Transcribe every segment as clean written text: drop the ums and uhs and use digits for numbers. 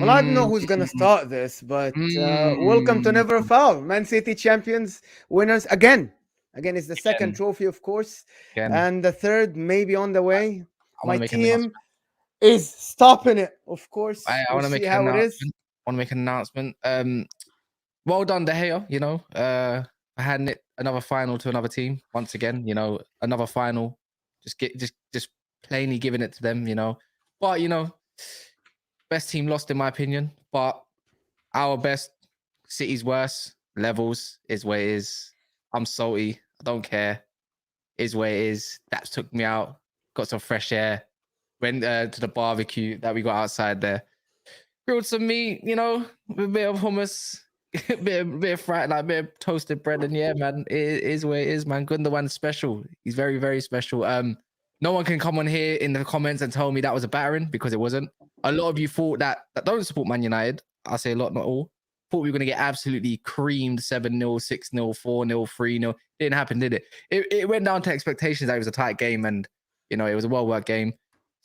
Well, I don't know who's going to start this, but welcome to Never Foul. Man City champions, winners again. Again, it's the second trophy, of course. And the third maybe on the way. My team is stopping it, of course. I want to make an announcement. I want to make an announcement. Well done, De Gea. You know, I had another final to another team once again. You know, another final. Just plainly giving it to them. You know, but you know, best team lost in my opinion. But our best, City's worst. Levels is where it is. I'm salty. I don't care. Is where it is. Daps took me out. Got some fresh air. Went to the barbecue that we got outside there. Grilled some meat, you know, with a bit of hummus, a bit of fried, like a bit of toasted bread. And yeah, man, it is where it is, man. Gundogan's special. He's very, very special. No one can come on here in the comments and tell me that was a battering because it wasn't. A lot of you thought that don't support Man United. I say a lot, not all. Thought we were going to get absolutely creamed 7-0, 6-0, 4-0, 3-0. Didn't happen, did it? It went down to expectations that it was a tight game and, you know, it was a well-worked game.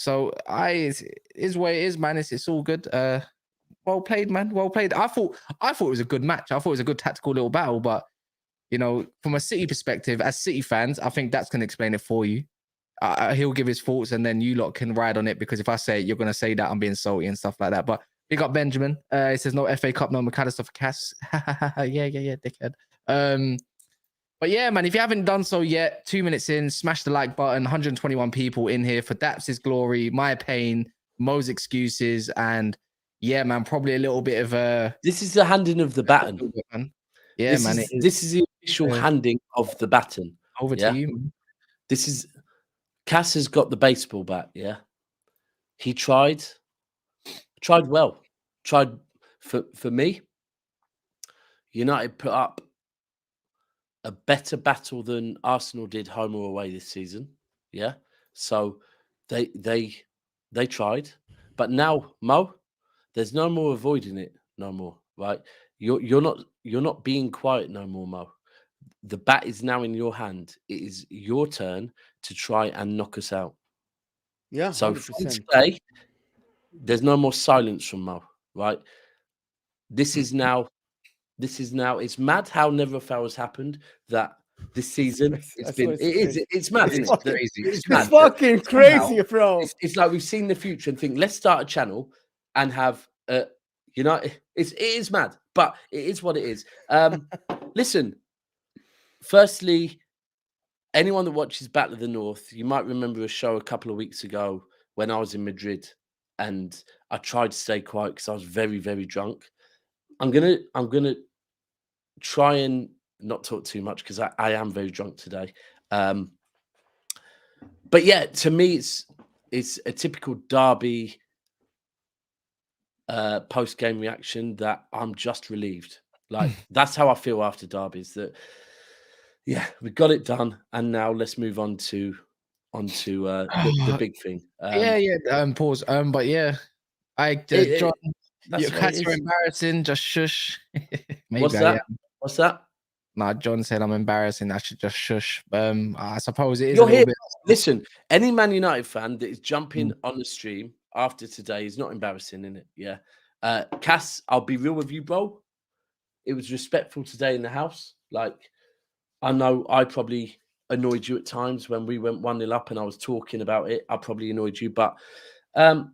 So is where it is, man. It's all good. Well played, man. Well played. I thought it was a good match. I thought it was a good tactical little battle. But you know, from a City perspective, as City fans, I think that's going to explain it for you. He'll give his thoughts, and then you lot can ride on it. Because if I say it, you're going to say that I'm being salty and stuff like that. But big up Benjamin. It says no FA Cup, no McAllister for Kas. yeah, dickhead. But yeah, man, if you haven't done so yet, 2 minutes in, smash the like button. 121 people in here for Daps' glory, my pain, Mo's excuses, and yeah, man, probably a little bit of a... This is the handing of the baton. Yeah, this is the official handing of the baton. Over to you, man. This is... Kas has got the baseball bat, yeah? He tried well. Tried for me. United put up a better battle than Arsenal did home or away this season. Yeah. So they tried. But now, Mo, there's no more avoiding it no more. Right? You're not being quiet no more, Mo. The bat is now in your hand. It is your turn to try and knock us out. Yeah. So from today, there's no more silence from Mo, right? This is now, it's mad how never foul has happened that this season it's mad. It's crazy. It's fucking crazy, bro. It's like we've seen the future and think, let's start a channel and have, you know, it is mad, but it is what it is. Listen, firstly, anyone that watches Battle of the North, you might remember a show a couple of weeks ago when I was in Madrid and I tried to stay quiet because I was very, very drunk. I'm gonna try and not talk too much because I am very drunk today. But yeah, to me, it's a typical derby post-game reaction that I'm just relieved. Like that's how I feel after derbies. That yeah, we got it done, and now let's move on to the big thing. Pause. But yeah, John, your cats are embarrassing. Just shush. What's that? What's that? Nah, John said I'm embarrassing. I should just shush. I suppose it is. You're here. Listen, any Man United fan that is jumping on the stream after today is not embarrassing, innit? Yeah. Kas, I'll be real with you, bro. It was respectful today in the house. Like, I know I probably annoyed you at times when we went 1-0 up and I was talking about it. I probably annoyed you, but I'm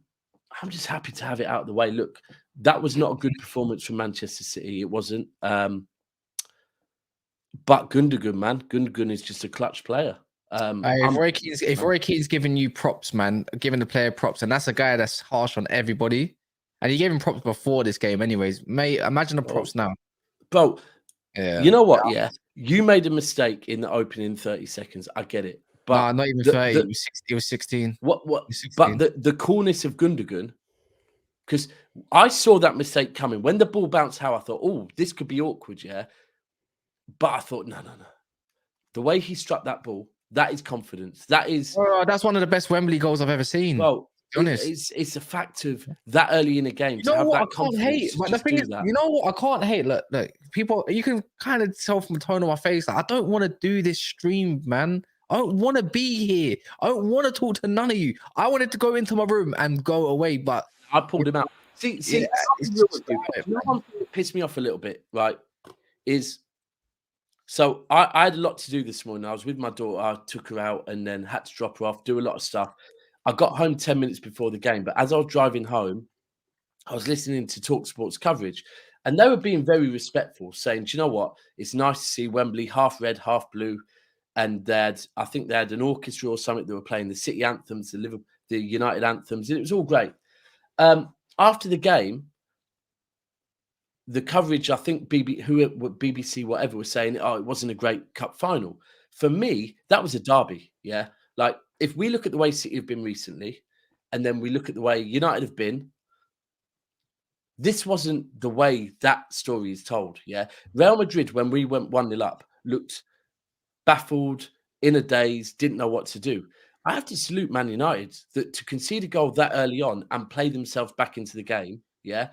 just happy to have it out of the way. Look, that was not a good performance from Manchester City. It wasn't. But Gundogan, man, Gundogan is just a clutch player. If Roy Keane's giving you props, man, giving the player props, and that's a guy that's harsh on everybody, and he gave him props before this game anyways. Mate, imagine the props now. Bro, you know what, yeah? You made a mistake in the opening 30 seconds. I get it. But not even 30. It was 16. What? 16. But the coolness of Gundogan, because I saw that mistake coming. When the ball bounced out, I thought, oh, this could be awkward, yeah? But I thought, no. The way he struck that ball, that is confidence. That is... that's one of the best Wembley goals I've ever seen. Well, to be honest. It's a fact of that early in a game to have that confidence. But the thing is, you know what? I can't hate. Look, people, you can kind of tell from the tone of my face that I don't want to do this stream, man. I don't want to be here. I don't want to talk to none of you. I wanted to go into my room and go away, but I pulled him out. See, yeah, you know, one thing that pissed me off a little bit, right? Is so I had a lot to do this morning. I was with my daughter. I took her out and then had to drop her off, do a lot of stuff. I got home 10 minutes before the game, but as I was driving home, I was listening to TalkSport's coverage, and they were being very respectful, saying, "Do you know what? It's nice to see Wembley half red, half blue." And I think they had an orchestra or something that were playing the City anthems, the United anthems, and it was all great. After the game, the coverage, I think BBC, whatever, was saying, "Oh, it wasn't a great cup final." For me, that was a derby. Yeah, like if we look at the way City have been recently, and then we look at the way United have been, this wasn't the way that story is told. Yeah, Real Madrid, when we went 1-0 up, looked baffled, in a daze, didn't know what to do. I have to salute Man United that to concede a goal that early on and play themselves back into the game. Yeah,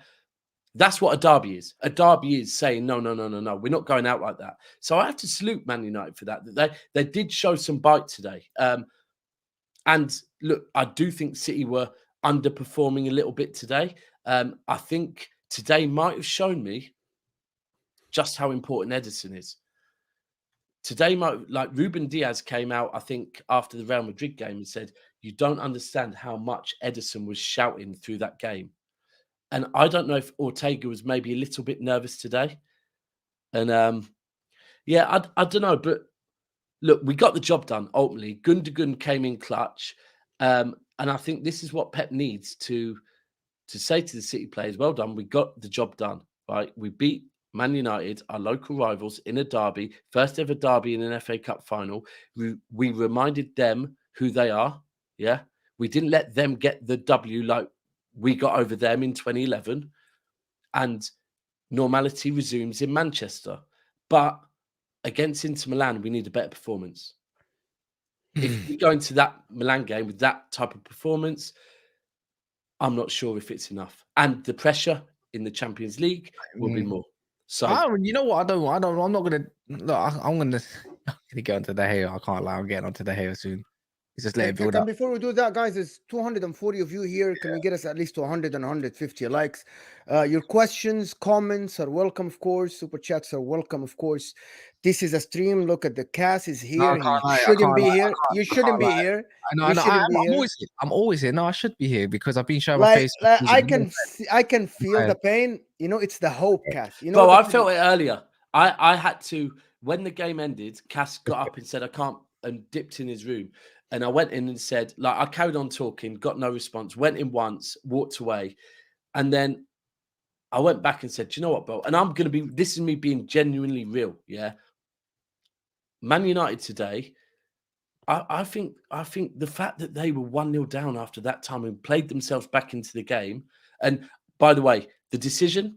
that's what a derby is. A derby is saying, no, we're not going out like that. So I have to salute Man United for that. They did show some bite today. And look, I do think City were underperforming a little bit today. I think today might have shown me just how important Ederson is. Today, like Ruben Diaz came out, I think, after the Real Madrid game and said, "You don't understand how much Ederson was shouting through that game." And I don't know if Ortega was maybe a little bit nervous today. And yeah, I don't know. But look, we got the job done, ultimately. Gundogan came in clutch. And I think this is what Pep needs to say to the City players, well done, we got the job done, right? We beat Man United, our local rivals, in a derby, first ever derby in an FA Cup final. We reminded them who they are, yeah? We didn't let them get the W like we got over them in 2011, and normality resumes in Manchester. But against Inter Milan, we need a better performance. If we go into that Milan game with that type of performance, I'm not sure if it's enough. And the pressure in the Champions League will be more. So you know what? I'm not gonna. Look, I'm gonna get onto the hair. I can't lie. I'm getting onto the hair soon. Just let it build up. Before we do that, guys, there's 240 of you here. Can we get us at least to 100 and 150 likes? Your questions, comments are welcome, of course. Super chats are welcome, of course. This is a stream. Look at the Kas is here. He shouldn't be here. You shouldn't be here. I'm always here. No, I should be here because I've been showing my face. I can feel the pain. You know, it's the hope, Kas. You know, bro, I felt it earlier. I had to, when the game ended, Kas got up and said, "I can't," and dipped in his room. And I went in and said, like, I carried on talking, got no response, went in once, walked away. And then I went back and said, "Do you know what, bro?" And I'm going to be, this is me being genuinely real. Yeah. Man United today, I think the fact that they were 1-0 down after that time and played themselves back into the game. And by the way, the decision,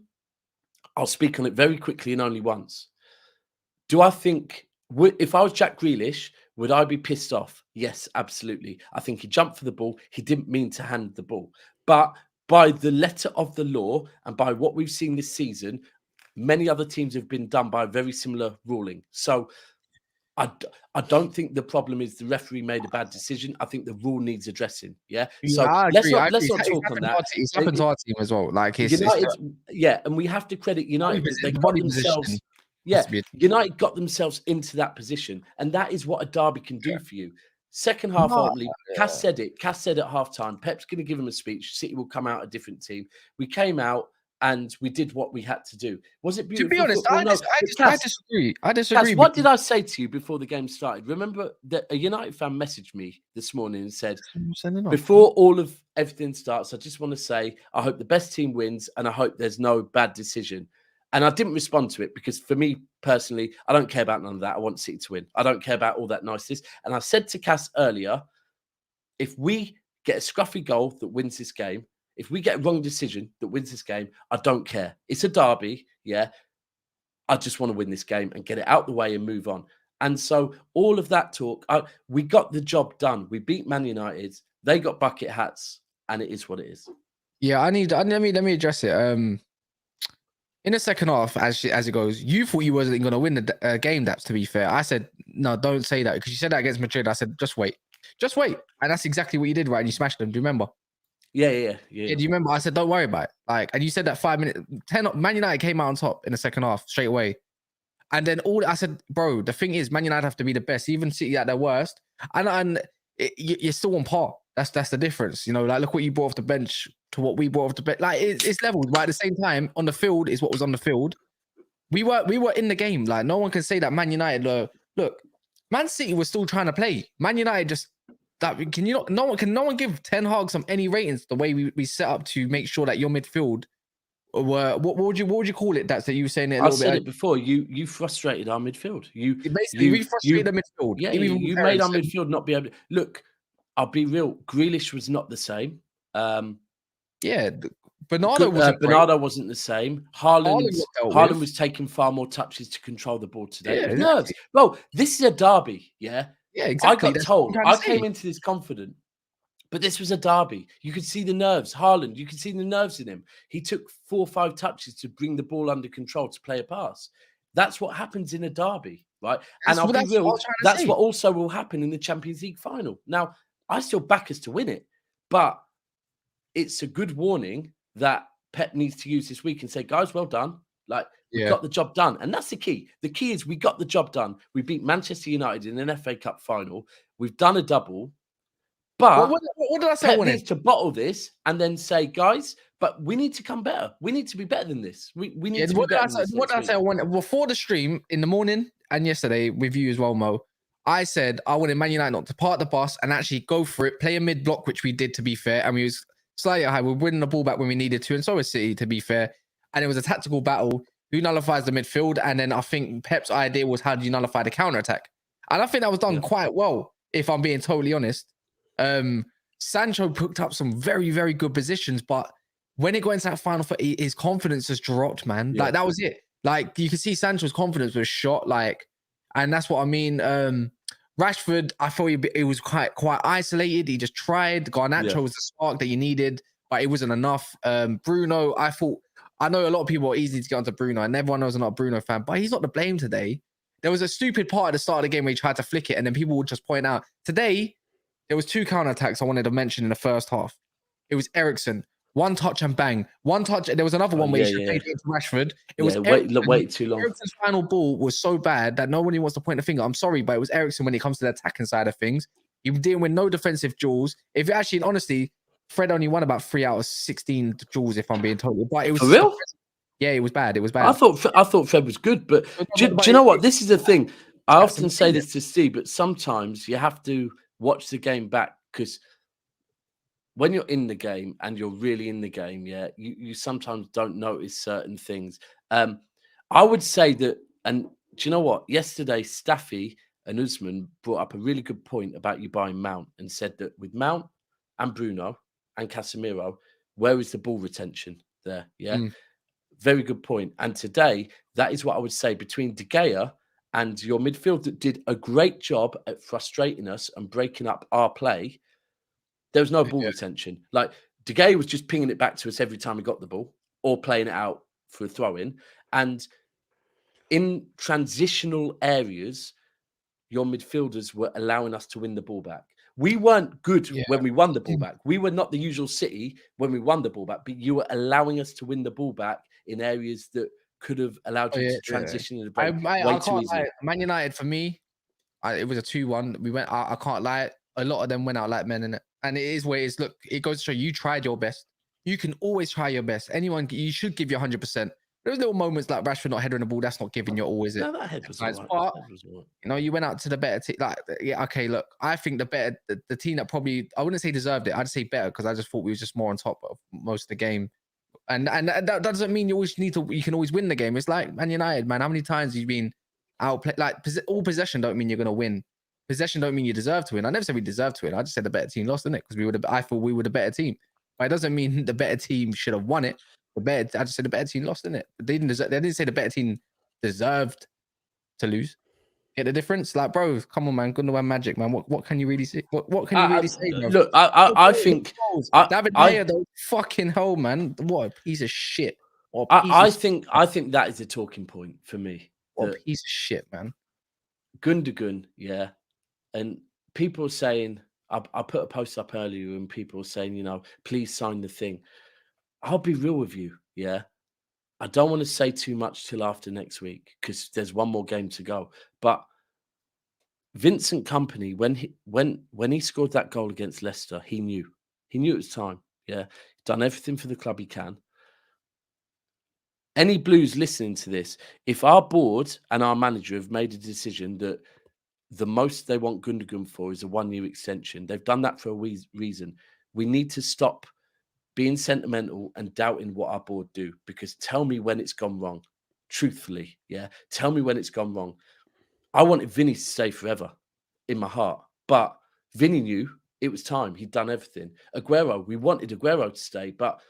I'll speak on it very quickly and only once. Do I think, if I was Jack Grealish, would I be pissed off? Yes, absolutely. I think he jumped for the ball. He didn't mean to hand the ball. But by the letter of the law and by what we've seen this season, many other teams have been done by a very similar ruling. So I don't think the problem is the referee made a bad decision. I think the rule needs addressing. Yeah. So let's not talk on that. It's happened to our team as well. Like yeah, and we have to credit United because they got themselves. Yeah, United got themselves into that position, and that is what a derby can do for you. Second half, ultimately, Kas said it. Kas said at halftime, Pep's going to give him a speech. City will come out a different team. We came out and we did what we had to do. Was it beautiful? To be honest, I disagree. Kas, what did I say to you before the game started? Remember that a United fan messaged me this morning and said, before everything starts, I just want to say, I hope the best team wins and I hope there's no bad decision. And I didn't respond to it because for me personally, I don't care about none of that. I want City to win. I don't care about all that niceness. And I said to Kas earlier, if we get a scruffy goal that wins this game, if we get a wrong decision that wins this game, I don't care. It's a derby, yeah. I just want to win this game and get it out the way and move on. And so all of that talk, we got the job done. We beat Man United. They got bucket hats, and it is what it is. Yeah, let me address it. In the second half, as it goes, you thought you wasn't going to win the game. Daps, to be fair, I said no, don't say that, because you said that against Madrid. I said just wait, and that's exactly what you did, right? And you smashed them. Do you remember? Yeah. Do you remember? I said don't worry about it. Like, and you said that 5 minutes, 10. Man United came out on top in the second half straight away. And then I said, bro, the thing is, Man United have to be the best, even City at their worst, and you're still on par. That's the difference, you know. Like, look what you brought off the bench to what we brought off the bench. Like, it's levels, but at the same time, on the field is what was on the field. We were in the game. Like, no one can say that Man United. Look, Man City was still trying to play. Man United just that. Can you not? No one give Ten Hag some any ratings the way we set up to make sure that your midfield. What would you call it? That you were saying it. I said it before. You frustrated our midfield. We frustrated the midfield. Yeah, you made our midfield not be able to look. I'll be real. Grealish was not the same. Yeah, Bernardo wasn't the same. Haaland was taking far more touches to control the ball today. Yeah, nerves. Well, this is a derby. Yeah, exactly. I got told. I came into this confident. But this was a derby. You could see the nerves. Haaland, you could see the nerves in him. He took 4 or 5 touches to bring the ball under control to play a pass. That's what happens in a derby, right? And I'll be real, that's what also will happen in the Champions League final. Now, I still back us to win it, but it's a good warning that Pep needs to use this week and say, guys, well done. Like, we got the job done. And that's the key. The key is we got the job done. We beat Manchester United in an FA Cup final. We've done a double. But what did I say? Pep needs to bottle this and then say, guys, but we need to come better. We need to be better than this. We need to be better than this. What did I say? Before the stream in the morning and yesterday with you as well, Mo, I said I wanted Man United not to park the bus and actually go for it, play a mid block, which we did, to be fair. And we was slightly high. We were winning the ball back when we needed to, and so was City, to be fair. And it was a tactical battle. Who nullifies the midfield? And then I think Pep's idea was, how do you nullify the counter attack? And I think that was done quite well, if I'm being totally honest. Sancho picked up some very, very good positions, but when it got into that final third, his confidence just dropped, man. Like, that was it. Like, you could see Sancho's confidence was shot, like, and that's what I mean. Rashford, I thought it was quite isolated. He just tried. Garnacho was the spark that you needed, but it wasn't enough. Bruno, I know a lot of people are easy to get onto Bruno, and everyone knows I'm not a Bruno fan, but he's not to blame today. There was a stupid part at the start of the game where he tried to flick it, and then people would just point out, today, there was 2 counterattacks I wanted to mention in the first half. It was Eriksen, 1 touch and bang. 1 touch. There was another one where he should have played it to Rashford. It was wait too long. Eriksen's final ball was so bad that nobody wants to point the finger. I'm sorry, but it was Eriksen when it comes to the attacking side of things. He didn't win no defensive duels. If actually, honestly, Fred only won about 3 out of 16 duels, if I'm being told. But it was for real. Yeah, it was bad. It was bad. I thought Fred was good, but do you know what? This is the thing. I often say this to Steve, but sometimes you have to watch the game back, because when you're in the game and you're really in the game, you sometimes don't notice certain things. I would say that, and do you know what? Yesterday, Staffy and Usman brought up a really good point about you buying Mount, and said that with Mount and Bruno and Casemiro, where is the ball retention there? Yeah, very good point. And today, that is what I would say between De Gea and your midfield that did a great job at frustrating us and breaking up our play. There was no ball retention. Like, De Gea was just pinging it back to us every time we got the ball, or playing it out for a throw-in. And in transitional areas, your midfielders were allowing us to win the ball back. We weren't good when we won the ball back. We were not the usual City when we won the ball back, but you were allowing us to win the ball back in areas that could have allowed you to transition in the break way too easily. Man United, for me, it was a 2-1. We went out. I can't lie. A lot of them went out like men, in it. And it is where it's, look, it goes to show you tried your best. You can always try your best. You should give your 100%. There's little moments like Rashford not heading the ball. That's not giving your all, is it? No, that head was all right. But, you know, you went out to the better team. Like, okay, look, I think the team that probably, I wouldn't say deserved it. I'd say better, because I just thought we was just more on top of most of the game. And that doesn't mean you can always win the game. It's like Man United, man. How many times have you been outplayed? Like, all possession don't mean you're going to win. Possession don't mean you deserve to win. I never said we deserve to win. I just said the better team lost, didn't it? Because I thought we were the better team. But it doesn't mean the better team should have won it. I just said the better team lost, didn't it? They didn't say the better team deserved to lose. Get the difference? Like, bro, come on, man. Gundogan magic, man. What can you really say? What can you really say, bro? Look, I think David Gea, though, fucking hell, man. What a piece of shit. I think that is a talking point for me. What a piece of shit, man. Gundogan, yeah. And people are saying, I put a post up earlier and people are saying, you know, please sign the thing. I'll be real with you, yeah. I don't want to say too much till after next week because there's one more game to go. But Vincent Kompany, when he scored that goal against Leicester, he knew it was time. Yeah, he's done everything for the club he can. Any Blues listening to this, if our board and our manager have made a decision that the most they want Gundogan for is a 1-year extension, they've done that for a reason. We need to stop being sentimental and doubting what our board do, because tell me when it's gone wrong. Truthfully, yeah. Tell me when it's gone wrong. I wanted Vinny to stay forever in my heart, but Vinny knew it was time. He'd done everything. Aguero, we wanted Aguero to stay, but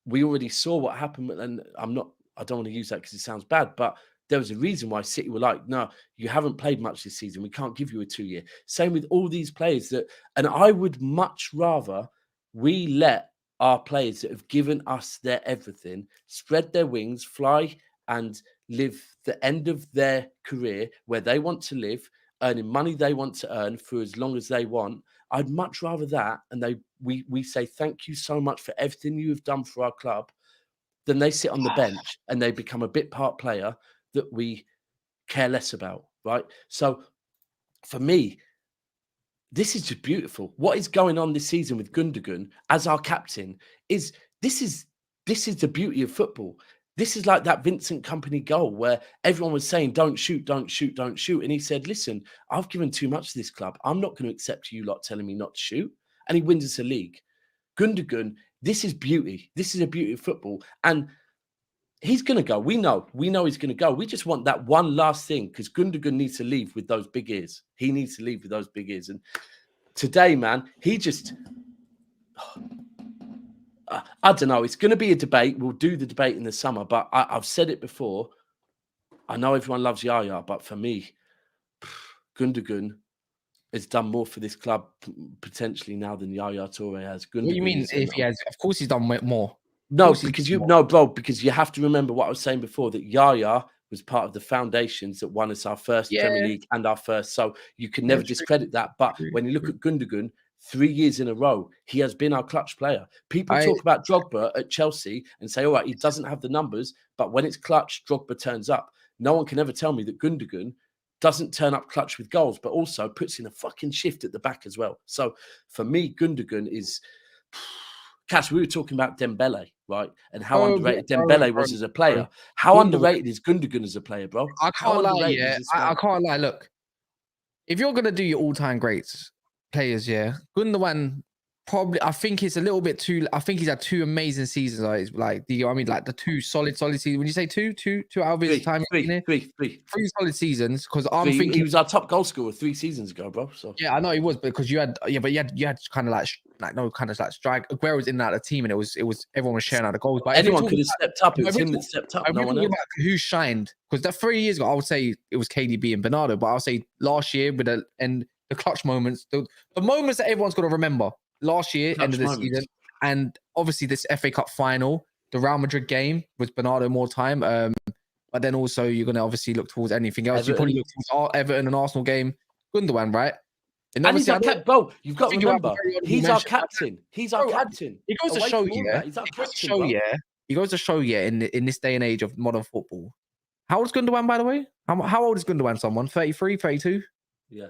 we already saw what happened. And I don't want to use that because it sounds bad, but there was a reason why City were like, no, you haven't played much this season. We can't give you a 2-year. Same with all these players and I would much rather we let our players that have given us their everything spread their wings, fly and live the end of their career where they want to live, earning money they want to earn for as long as they want. I'd much rather that, and we say thank you so much for everything you have done for our club, than they sit on the bench and they become a bit part player that we care less about, right? So for me, this is just beautiful. What is going on this season with Gundogan as our captain is the beauty of football. This is like that Vincent Kompany goal where everyone was saying, don't shoot, don't shoot, don't shoot. And he said, listen, I've given too much to this club. I'm not going to accept you lot telling me not to shoot. And he wins us a league. Gundogan, this is beauty. This is a beauty of football. And he's going to go. We know he's going to go. We just want that one last thing because Gundogan needs to leave with those big ears. He needs to leave with those big ears. And today, man, he just... I don't know. It's going to be a debate. We'll do the debate in the summer. But I've said it before. I know everyone loves Yaya, but for me, Gundogan has done more for this club potentially now than Yaya Toure has. Gundogan, what do you mean if he has? Of course he's done more. No, because because you have to remember what I was saying before, that Yaya was part of the foundations that won us our first Premier League and our first. So you can never discredit that. But when you look at Gundogan, 3 years in a row, he has been our clutch player. People talk about Drogba at Chelsea and say, all right, he doesn't have the numbers, but when it's clutch, Drogba turns up. No one can ever tell me that Gundogan doesn't turn up clutch with goals, but also puts in a fucking shift at the back as well. So for me, Gundogan is... Kas, we were talking about Dembele, right? And how underrated Dembele was as a player. How underrated is Gundogan as a player, bro? I can't lie, yeah. I can't lie. Look, if you're going to do your all-time greats players, yeah, Gundogan probably, I think it's a little bit too, I think he's had 2 amazing seasons. Like the 2 solid seasons. When you say two out of his time, three solid seasons, because I'm thinking he was our top goal scorer 3 seasons ago, bro. So yeah, I know he was, because you had kind of like strike. Aguero was in that team, and it was everyone was sharing out the goals. But anyone could have stepped up. It was him that stepped up. No one else. Who shined? Because that 3 years ago, I would say it was KDB and Bernardo, but I'll say last year with the clutch moments, the moments that everyone's going to remember. Last year, end of the season, and obviously this FA Cup final, the Real Madrid game with Bernardo more time. But then also you're going to obviously look towards anything else. You probably look towards Everton and Arsenal game, Gundogan, right? And he's our captain, bro. You've got to remember, he's our captain. He's our captain. He goes to show you, He goes to show you in this day and age of modern football. How old is Gundogan, by the way? How old is Gundogan? Someone 33, 32? Yeah.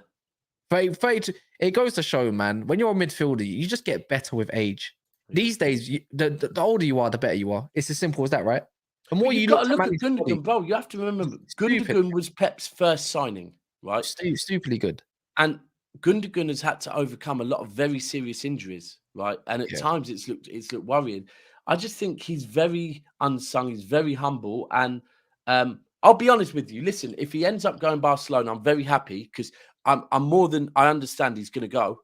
32. It goes to show, man, when you're a midfielder, you just get better with age. These days, the older you are, the better you are. It's as simple as that, right? The more you look at Gundogan, bro, you have to remember, Gundogan was Pep's first signing, right? Stupidly good. And Gundogan has had to overcome a lot of very serious injuries, right? And at times it's looked worrying. I just think he's very unsung. He's very humble. And I'll be honest with you. Listen, if he ends up going Barcelona, I'm very happy because I'm more than I understand he's going to go.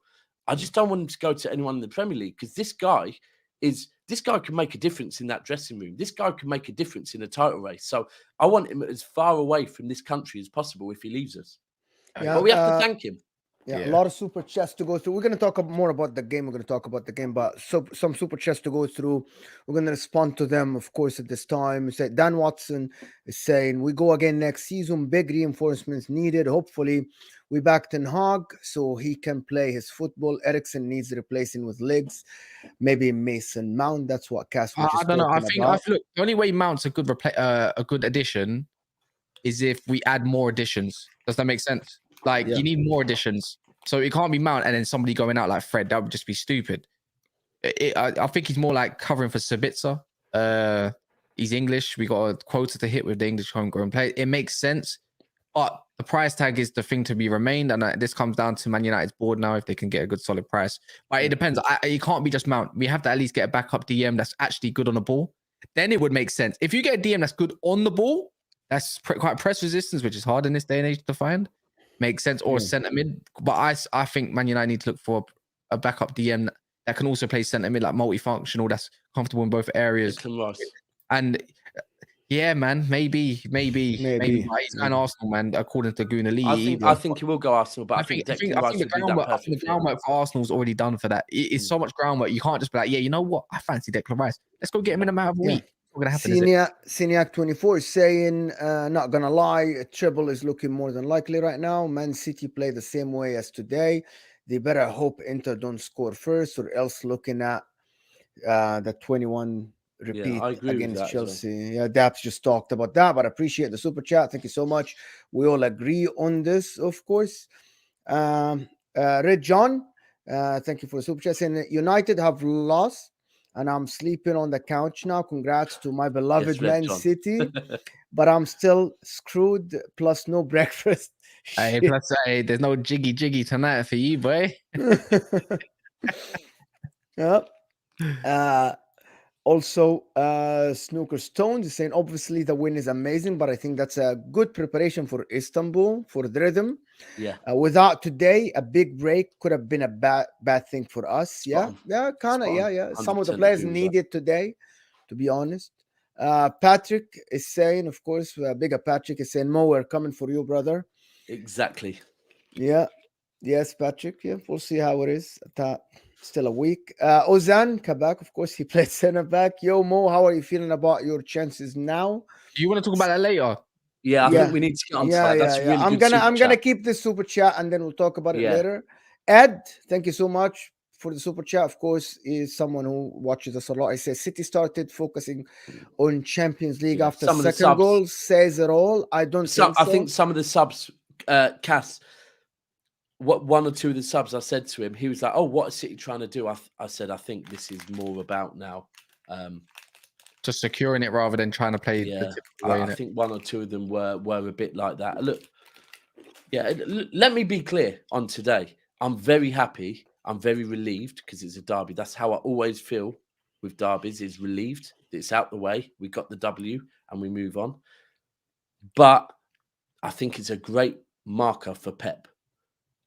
I just don't want him to go to anyone in the Premier League because this guy is this guy can make a difference in that dressing room. This guy can make a difference in a title race. So I want him as far away from this country as possible if he leaves us. Yeah, but we have to thank him. Yeah, a lot of super chats to go through. We're going to talk more about the game. We're going to talk about the game, but some super chats to go through. We're going to respond to them, of course, at this time. Say Dan Watson is saying, we go again next season. Big reinforcements needed. Hopefully, we back Ten Hag so he can play his football. Ericsson needs replacing with legs. Maybe Mason Mount. That's what Kas was just I don't know. I think about. The only way Mount's a good addition is if we add more additions. Does that make sense? Like, you need more additions. So it can't be Mount and then somebody going out like Fred. That would just be stupid. I think he's more like covering for Sabitzer. He's English. We got a quota to hit with the English homegrown play. It makes sense. But the price tag is the thing to be remained. And this comes down to Man United's board now if they can get a good solid price. But it depends. It can't be just Mount. We have to at least get a backup DM that's actually good on the ball. Then it would make sense. If you get a DM that's good on the ball, that's quite press resistance, which is hard in this day and age to find. Makes sense, or a centre mid. But I think Man United need to look for a backup DM that can also play centre mid, like multifunctional, that's comfortable in both areas. And yeah, man, maybe. But he's kind of Arsenal, man, according to Guna Lee. I think he will go Arsenal, but I think the groundwork for Arsenal's already done for that. It's so much groundwork. You can't just be like, yeah, you know what? I fancy Declan Rice. Let's go get him in a matter of a week. Not gonna happen. Seniac 24 is saying, not gonna lie, Treble is looking more than likely right now. Man City play the same way as today. They better hope Inter don't score first, or else looking at the 21 repeat against Chelsea. Yeah, Daps just talked about that, but I appreciate the super chat. Thank you so much. We all agree on this, of course. Red John, thank you for the super chat. Saying United have lost, and I'm sleeping on the couch now. Congrats to my beloved Man City, but I'm still screwed. Plus, no breakfast. Hey, there's no jiggy tonight for you, boy. Yeah. Also, Snooker Stones is saying, obviously the win is amazing, but I think that's a good preparation for Istanbul, for the rhythm. Yeah. Without today, a big break could have been a bad thing for us. Yeah, kind of. Yeah. Some of the players needed today, to be honest. Patrick is saying, of course, bigger Patrick is saying, Mo, we're coming for you, brother. Exactly. Yeah. Yes, Patrick. Yeah, we'll see how it is. Still a week. Ozan Kabak, of course, he played center back. Yo, Mo, how are you feeling about your chances now? You want to talk about that later? Yeah, I think we need to get on to that. That's really good. I'm gonna keep this super chat and then we'll talk about it later. Ed, thank you so much for the super chat. Of course, is someone who watches us a lot. He says City started focusing on Champions League after second goal. Says it all. I don't think so. I think some of the subs, Kas, one or two of the subs I said to him, he was like, "Oh, what is City trying to do?" I said, "I think this is more about now just securing it rather than trying to play." Yeah, I think one or two of them were a bit like that. Look, let me be clear on today. I'm very happy. I'm very relieved because it's a derby. That's how I always feel with derbies: is relieved. It's out the way. We got the W and we move on. But I think it's a great marker for Pep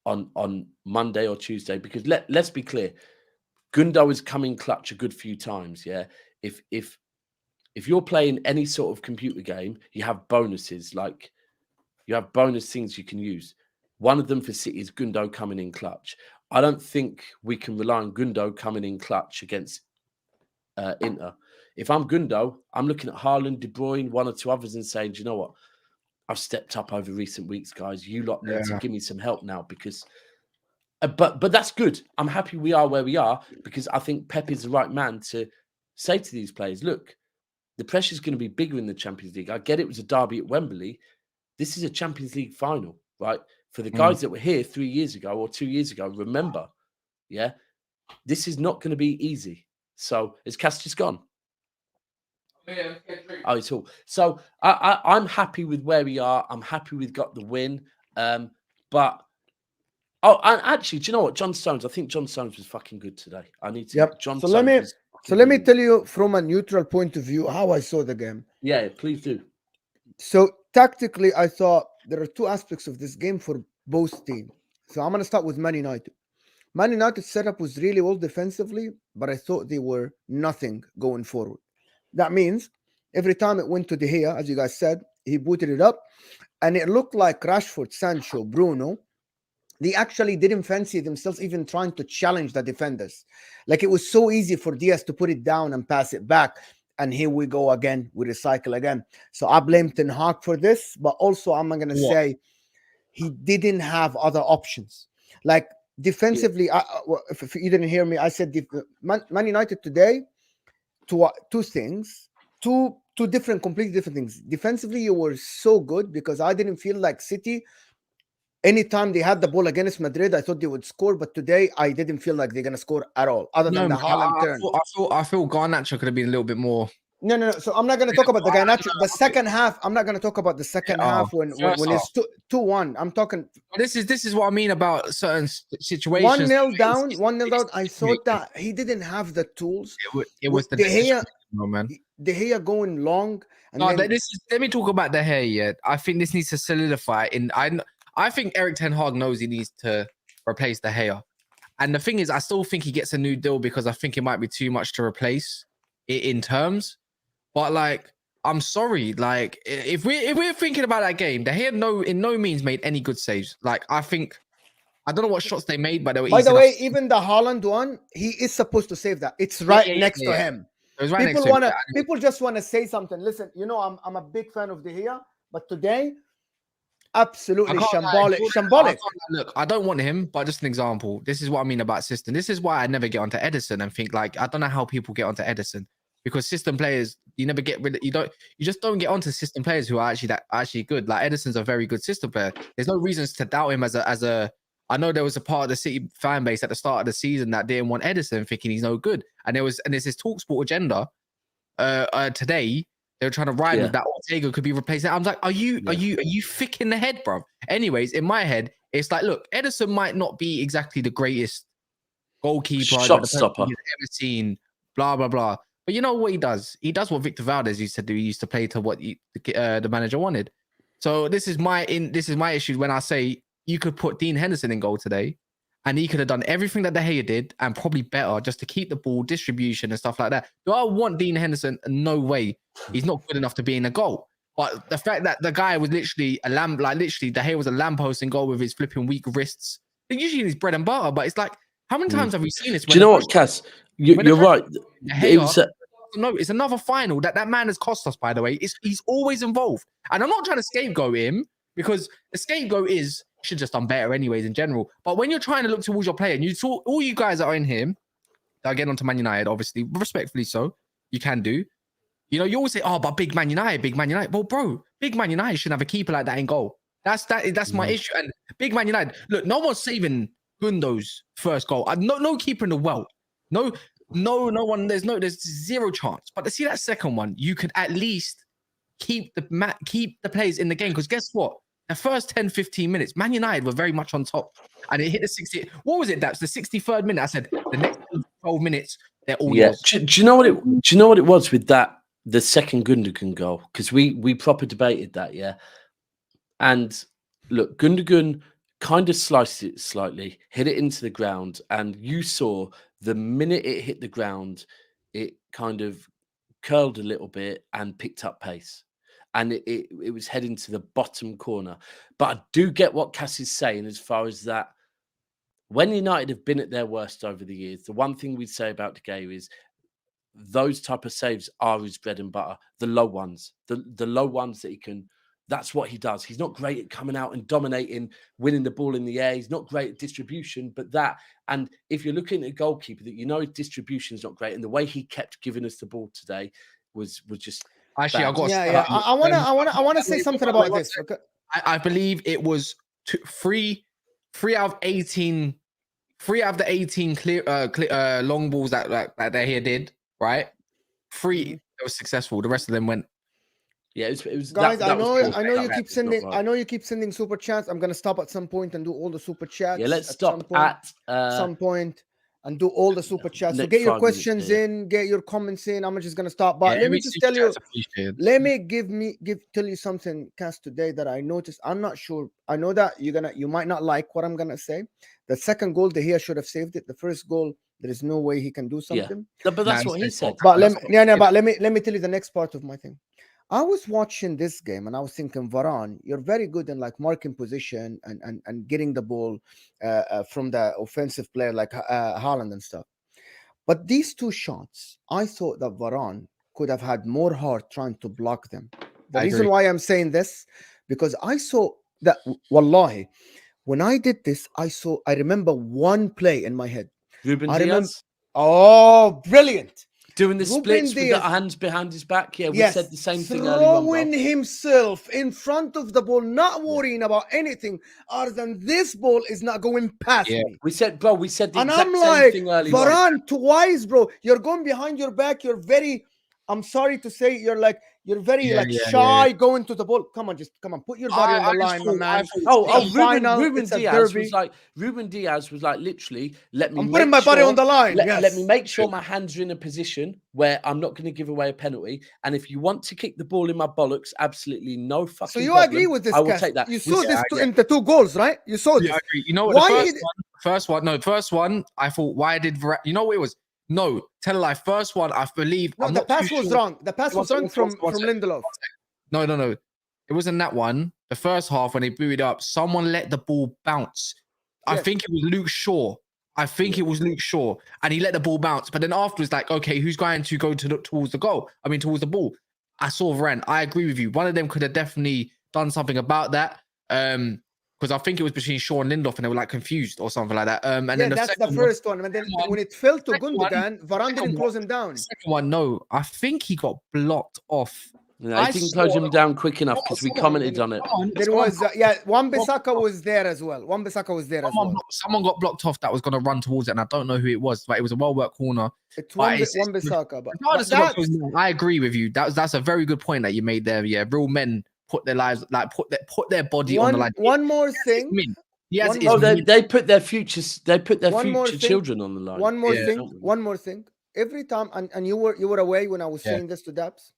on Monday or Tuesday, because let's be clear, Gundo has come in clutch a good few times. Yeah, if you're playing any sort of computer game, you have bonuses, like you have bonus things you can use. One of them for City is Gundo coming in clutch. I don't think we can rely on Gundo coming in clutch against Inter. If I'm Gundo, I'm looking at Haaland, De Bruyne, one or two others, and saying, do you know what? I've stepped up over recent weeks, guys. You lot need to give me some help now, because but that's good. I'm happy we are where we are, because I think Pep is the right man to say to these players, look, the pressure is going to be bigger in the Champions League. I get it was a derby at Wembley. This is a Champions League final, right? For the guys that were here 3 years ago or 2 years ago, remember, this is not going to be easy. So is Kas just gone? Oh, it's all. So I'm happy with where we are. I'm happy we've got the win. But and actually, do you know what? John Stones. I think John Stones was fucking good today. I need to. Yep. John so Stones let me tell you from a neutral point of view how I saw the game. Yeah, please do. So tactically, I thought there are two aspects of this game for both teams. So I'm gonna start with Man United. Man United's setup was really well defensively, but I thought they were nothing going forward. That means every time it went to De Gea, as you guys said, he booted it up, and it looked like Rashford, Sancho, Bruno, they actually didn't fancy themselves even trying to challenge the defenders. Like, it was so easy for Diaz to put it down and pass it back. And here we go again. We recycle again. So I blame Ten Hag for this, but also I'm going to say he didn't have other options. Like, defensively, if you didn't hear me, I said Man United today, two things, two completely different things. Defensively, you were so good because I didn't feel like City, anytime they had the ball against Madrid, I thought they would score, but today I didn't feel like they're gonna score at all, other than the Haaland turn. I feel Garnacho could have been a little bit more. No. So I'm not gonna talk about the Garnacho. The second half, I'm not gonna talk about the second half when it's 2-1. I'm talking. This is what I mean about certain situations. 1-0 down. I thought that he didn't have the tools. It was the De Gea, man. De Gea going long. And let me talk about De Gea. Yeah, I think this needs to solidify. I think Eric Ten Hag knows he needs to replace De Gea. And the thing is, I still think he gets a new deal because I think it might be too much to replace it in terms. But like, I'm sorry, like if we're thinking about that game, De Gea in no means made any good saves. Like, I don't know what shots they made, but they were. By the way, even the Haaland one, he is supposed to save that. It's right next to him. It was right next to him. People just want to say something. Listen, I'm a big fan of De Gea, but today, absolutely shambolic. Look, I don't want him, but just an example. This is what I mean about system. This is why I never get onto Edison and think like, I don't know how people get onto Edison, because system players, you never get rid of, you just don't get onto system players who are actually good. Like, Edison's a very good system player. There's no reasons to doubt him as a. I know there was a part of the City fan base at the start of the season that didn't want Edison, thinking he's no good. And there's this TalkSport agenda today. They were trying to ride with that Ortega could be replaced. I'm like, are you thick in the head, bro? Anyways, in my head, it's like, look, Edison might not be exactly the greatest goalkeeper shot stopper you've ever seen, blah blah blah. But you know what he does? He does what Victor Valdez used to do. He used to play to what the manager wanted. So this is my issue when I say you could put Dean Henderson in goal today, and he could have done everything that De Gea did and probably better, just to keep the ball, distribution and stuff like that. Do I want Dean Henderson? No way. He's not good enough to be in a goal. But the fact that the guy was literally a lamp, like literally De Gea was a lamppost in goal with his flipping weak wrists. Usually he's bread and butter, but it's like, how many times have we seen this? Do you know what, Kas? You're right. It's another final that man has cost us, by the way. He's always involved. And I'm not trying to scapegoat him, because the scapegoat is, should just done better anyways in general. But when you're trying to look towards your player, and you saw all you guys that are in here, that get onto Man United, obviously, respectfully so, you can do. You know, you always say, oh, but big Man United. Well, bro, big Man United shouldn't have a keeper like that in goal. That's my issue. And big Man United, look, no one's saving Gundo's first goal. No keeper in the world. No one. There's zero chance. But to see that second one, you could at least keep the players in the game. Because guess what? The first 10, 15 minutes, Man United were very much on top. And it hit the 60. What was it? That's the 63rd minute. I said the next 12 minutes, they're all yours. Do you know what it was with that? The second Gundogan goal, because we proper debated that, yeah. And look, Gundogan kind of sliced it slightly, hit it into the ground, and you saw the minute it hit the ground, it kind of curled a little bit and picked up pace, and it was heading to the bottom corner. But I do get what Kas is saying as far as that. When United have been at their worst over the years, the one thing we'd say about De Gea is those type of saves are his bread and butter. The low ones, the low ones that he can. That's what he does. He's not great at coming out and dominating, winning the ball in the air. He's not great at distribution, but that. And if you're looking at a goalkeeper that you know his distribution is not great, and the way he kept giving us the ball today was just. Actually, bad. I want to say something about this. Okay? I believe it was three out of 18. 3 out of the 18 clear long balls that they here did, right? 3 was successful. The rest of them went. Yeah, it was guys. I know you keep sending super chats. I'm gonna stop at some point and do all the super chats. Yeah, let's stop at some point. and do all the super chats. So Next get your 5 minutes, questions yeah. in, get your comments in. I'm just gonna start. But Yeah, let me every just super tell you. chat's appreciated. Let me tell you something, Cass, today that I noticed. I'm not sure. I know that you might not like what I'm gonna say. The second goal, De Gea should have saved it. The first goal, there is no way he can do Yeah. something. But Nah, that's he's what he safe. said. But That's what he but said. let me tell you the next part of my thing. I was watching this game and I was thinking, Varane, you're very good in like marking position and getting the ball from the offensive player like Haaland and stuff. But these two shots, I thought that Varane could have had more heart trying to block them. The I reason agree. why I'm saying this, because I saw that, wallahi, when I did this, I remember one play in my head. Ruben I remember, Diaz oh, brilliant. doing the Ruben splits with the Diaz, hands behind his back. Yeah, we yes, said the same thing earlier on, bro. throwing himself in front of the ball, not worrying about anything other than this ball is not going past Yeah. me. We said the And exact I'm same like, thing earlier on. Varane, twice, bro. You're going behind your back. You're very, I'm sorry to say, you're very Yeah, like yeah, shy yeah. going to the ball. Come on, put your body on the I just line, my thought, I man. thought, It's a final. Ruben It's a Diaz derby. Ruben Diaz was like, literally, let me I'm make putting my body sure on the line. let Yes. me make sure my hands are in a position where I'm not going to give away a penalty. And if you want to kick the ball in my bollocks, absolutely no fucking So you problem. agree with this, I will Cass? take that. You We saw said- this in the two goals, right? You saw this. I agree. You know what? Why The first one, I thought, why did Varane, you know what it was? No, tell a lie. First one, I believe. No, I'm the not too pass was sure. wrong. The pass was wrong from Lindelof. No. It wasn't that one. The first half, when they blew it up, someone let the ball bounce. I Yes. think it was Luke Shaw. And he let the ball bounce. But then afterwards, like, okay, who's going to go to look towards the goal? I mean, towards the ball. I saw Varane. I agree with you. One of them could have definitely done something about that. Because I think it was between Shaw and Lindelof, and they were like confused or something like that. And then that's the first one. And then when it fell to Gundogan, Varane didn't close him down. The second one, no, I think he got blocked off. No, I didn't close him down quick enough because we commented on it. There was, Wan-Bissaka was there as well. Someone got blocked off that was going to run towards it, and I don't know who it was, but it was a well-worked corner. It's Wan-Bissaka. But I agree with you. That's a very good point that you made there. Yeah, real men put their lives, like put their body on the line. One more thing. They put their futures. They put their future children on the line. One more thing. Every time, and you were away when I was saying this to Daps.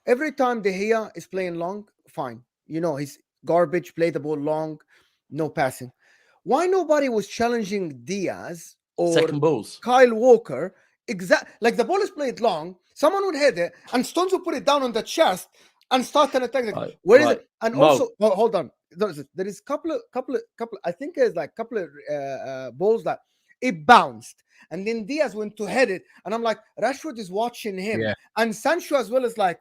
Every time De Gea is playing long, fine. You know, he's garbage, play the ball long, no passing. Why nobody was challenging Diaz or second balls? Kyle Walker? Like the ball is played long, someone would hit it, and Stones would put it down on the chest and start an attack. Where is it? And also, hold on. There is couple of. I think there's like couple of balls that it bounced, and then Diaz went to head it, and I'm like, Rashford is watching him, and Sancho as well is like,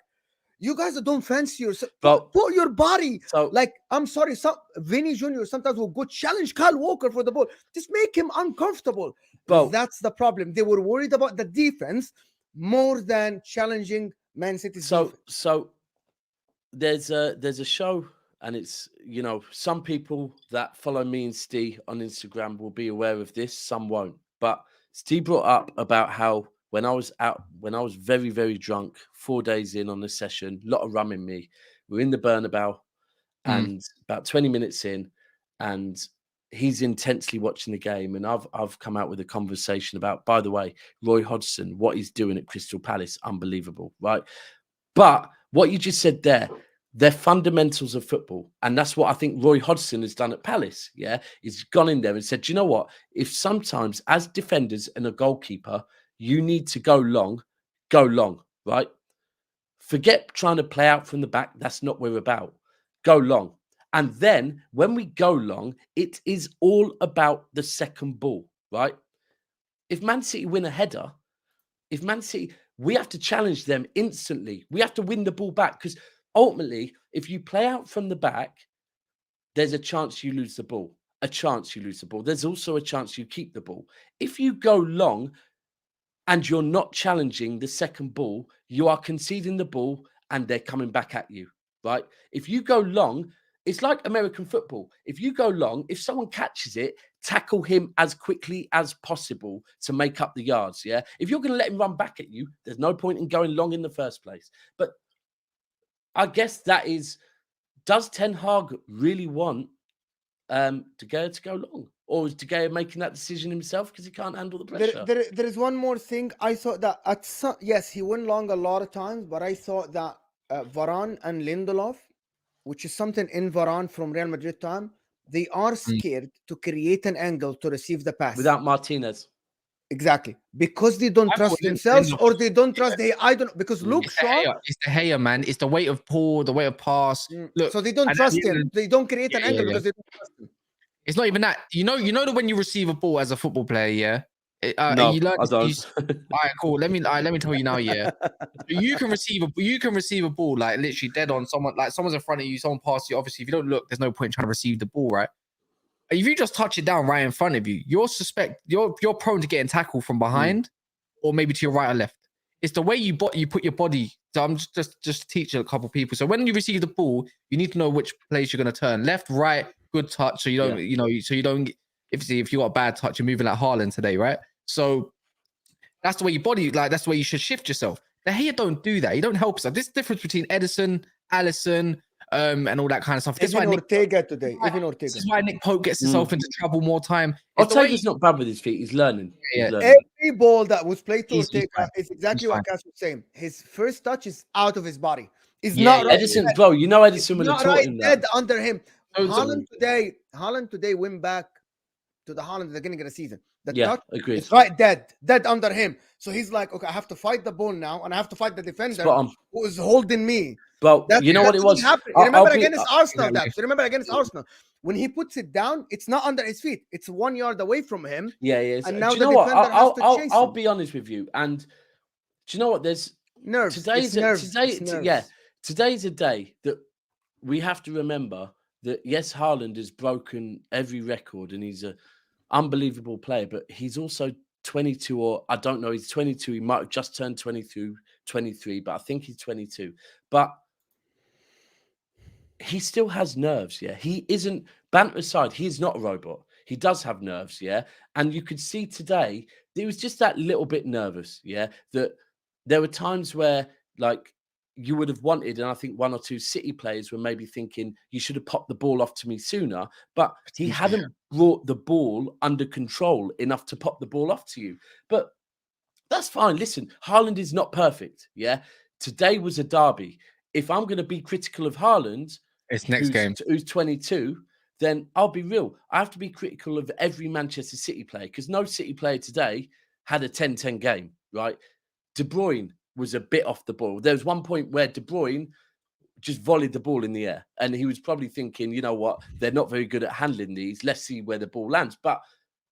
you guys don't fancy yourself. Put your body. So, like, I'm sorry, Vinny Jr. sometimes will go challenge Kyle Walker for the ball. Just make him uncomfortable. But that's the problem. They were worried about the defense more than challenging Man City's defense. So there's a show, and it's, you know, some people that follow me and Steve on Instagram will be aware of this, some won't. But Steve brought up about how when I was very, very drunk, 4 days in on the session, a lot of rum in me, we're in the Bernabeu, and about 20 minutes in, and he's intensely watching the game, and I've come out with a conversation about, by the way, Roy Hodgson, what he's doing at Crystal Palace, unbelievable, right? But what you just said there, they're fundamentals of football. And that's what I think Roy Hodgson has done at Palace. Yeah. He's gone in there and said, you know what? If sometimes as defenders and a goalkeeper, you need to go long, right? Forget trying to play out from the back. That's not what we're about. Go long. And then when we go long, it is all about the second ball, right? If Man City win a header, we have to challenge them instantly. We have to win the ball back, because ultimately, if you play out from the back, there's a chance you lose the ball. There's also a chance you keep the ball. If you go long and you're not challenging the second ball, you are conceding the ball and they're coming back at you, right? If you go long, it's like American football. If you go long, if someone catches it, tackle him as quickly as possible to make up the yards, yeah? If you're going to let him run back at you, there's no point in going long in the first place. But I guess that is, does Ten Hag really want De Gea to go long? Or is De Gea making that decision himself because he can't handle the pressure? There is one more thing. I thought that yes, he went long a lot of times, but I thought that Varane and Lindelof, which is something in Varane from Real Madrid time, they are scared to create an angle to receive the pass. Without Martinez. Exactly. Because they don't trust themselves or they don't trust I don't know. Because Luke Shaw. It's the hair, man. It's the weight of pull, the weight of pass. Look, so they don't trust him. They don't create an angle because they don't trust him. It's not even that. You know that when you receive a ball as a football player, no, you learn. I don't. All right, cool. Let me tell you now, yeah. You can receive a ball like literally dead on someone. Like someone's in front of you, someone passes you. Obviously, if you don't look, there's no point trying to receive the ball, right? If you just touch it down right in front of you, you're prone to getting tackled from behind, or maybe to your right or left. It's the way you put your body. So I'm just teaching a couple people. So when you receive the ball, you need to know which place you're going to turn, left, right, good touch. So you don't, so you don't. If you got a bad touch, you're moving like Haaland today, right? So that's the way your body, like that's the way you should shift yourself. The Gea don't do that. He don't help us. This difference between Edison, Alisson, and all that kind of stuff. This Even Ortega today. This is why Nick Pope gets himself into trouble more time. Ortega's not bad with his feet. He's learning. Yeah. Every ball that was played to Ortega is exactly what Kas was saying. His first touch is out of his body. It's not right. Edison, bro. You know Edison would have taught him that. Dead under him. Haaland today went back to the Haaland at the beginning of the season. The touch is right dead under him. So he's like, okay, I have to fight the ball now, and I have to fight the defender who is holding me. But you know what it was? You remember against Arsenal, Daps. Remember against Arsenal when he puts it down, it's not under his feet. It's 1 yard away from him. Yeah. And now the defender has to chase him. I'll be honest with you. And do you know what? There's nerves. Today's a day that we have to remember that yes, Haaland has broken every record and he's an unbelievable player, but he's also 22, or I don't know, he's 22. He might have just turned 22, 23, but I think he's 22. But he still has nerves, yeah. He isn't, banter aside, he's not a robot. He does have nerves, yeah. And you could see today, he was just that little bit nervous, yeah. That there were times where, like, you would have wanted, and I think one or two City players were maybe thinking, you should have popped the ball off to me sooner, but he hadn't brought the ball under control enough to pop the ball off to you. But that's fine. Listen, Haaland is not perfect, yeah. Today was a derby. If I'm going to be critical of Haaland, it's next game, who's 22, then I'll be real. I have to be critical of every Manchester City player because no City player today had a 10-10 game, right? De Bruyne was a bit off the ball. There was one point where De Bruyne just volleyed the ball in the air and he was probably thinking, you know what, they're not very good at handling these. Let's see where the ball lands. But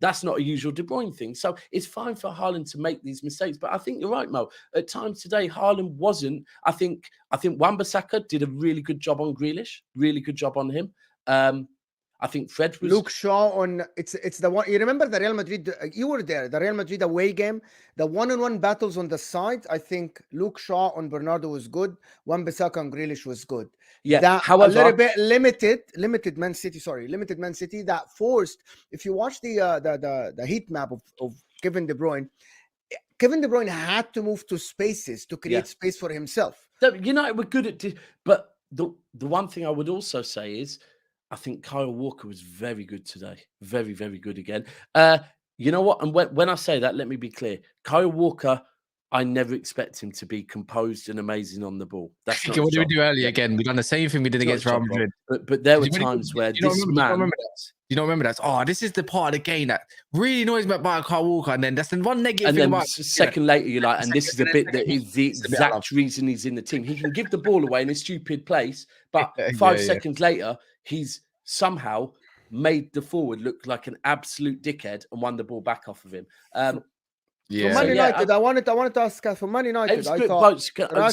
that's not a usual De Bruyne thing. So it's fine for Haaland to make these mistakes. But I think you're right, Mo. At times today, Haaland wasn't. I think Wan-Bissaka did a really good job on Grealish. Really good job on him. I think Fred was... Luke Shaw on... It's the one... You remember the Real Madrid... You were there. The Real Madrid away game. The one-on-one battles on the sides. I think Luke Shaw on Bernardo was good. Wan-Bissaka on Grealish was good. Yeah, that however, a little bit limited Man City. That forced. If you watch the heat map of Kevin De Bruyne had to move to spaces to create space for himself. So, United were good at, but the one thing I would also say is, I think Kyle Walker was very good today. Very, very good again. You know what? And when I say that, let me be clear. Kyle Walker, I never expect him to be composed and amazing on the ball. That's not what did we do earlier again? We've done the same thing we did against Real Madrid. But there were times where this man... You don't remember that? Oh, this is the part of the game that really annoys me about Kyle Walker. And then that's the one negative thing about... And then a second later, you're like, and this is the bit that is the exact reason he's in the team. He can give the ball away in a stupid place, but 5 seconds later, he's somehow made the forward look like an absolute dickhead and won the ball back off of him. For Man United, I wanted to ask for Man United. I was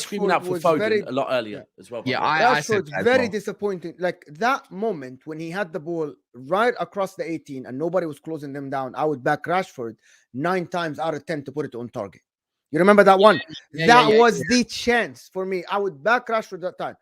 screaming out for Foden a lot earlier as well. Yeah, Rashford's very disappointing. Like that moment when he had the ball right across the 18 and nobody was closing them down, I would back Rashford 9 times out of 10 to put it on target. You remember that one? That was the chance for me. I would back Rashford that time.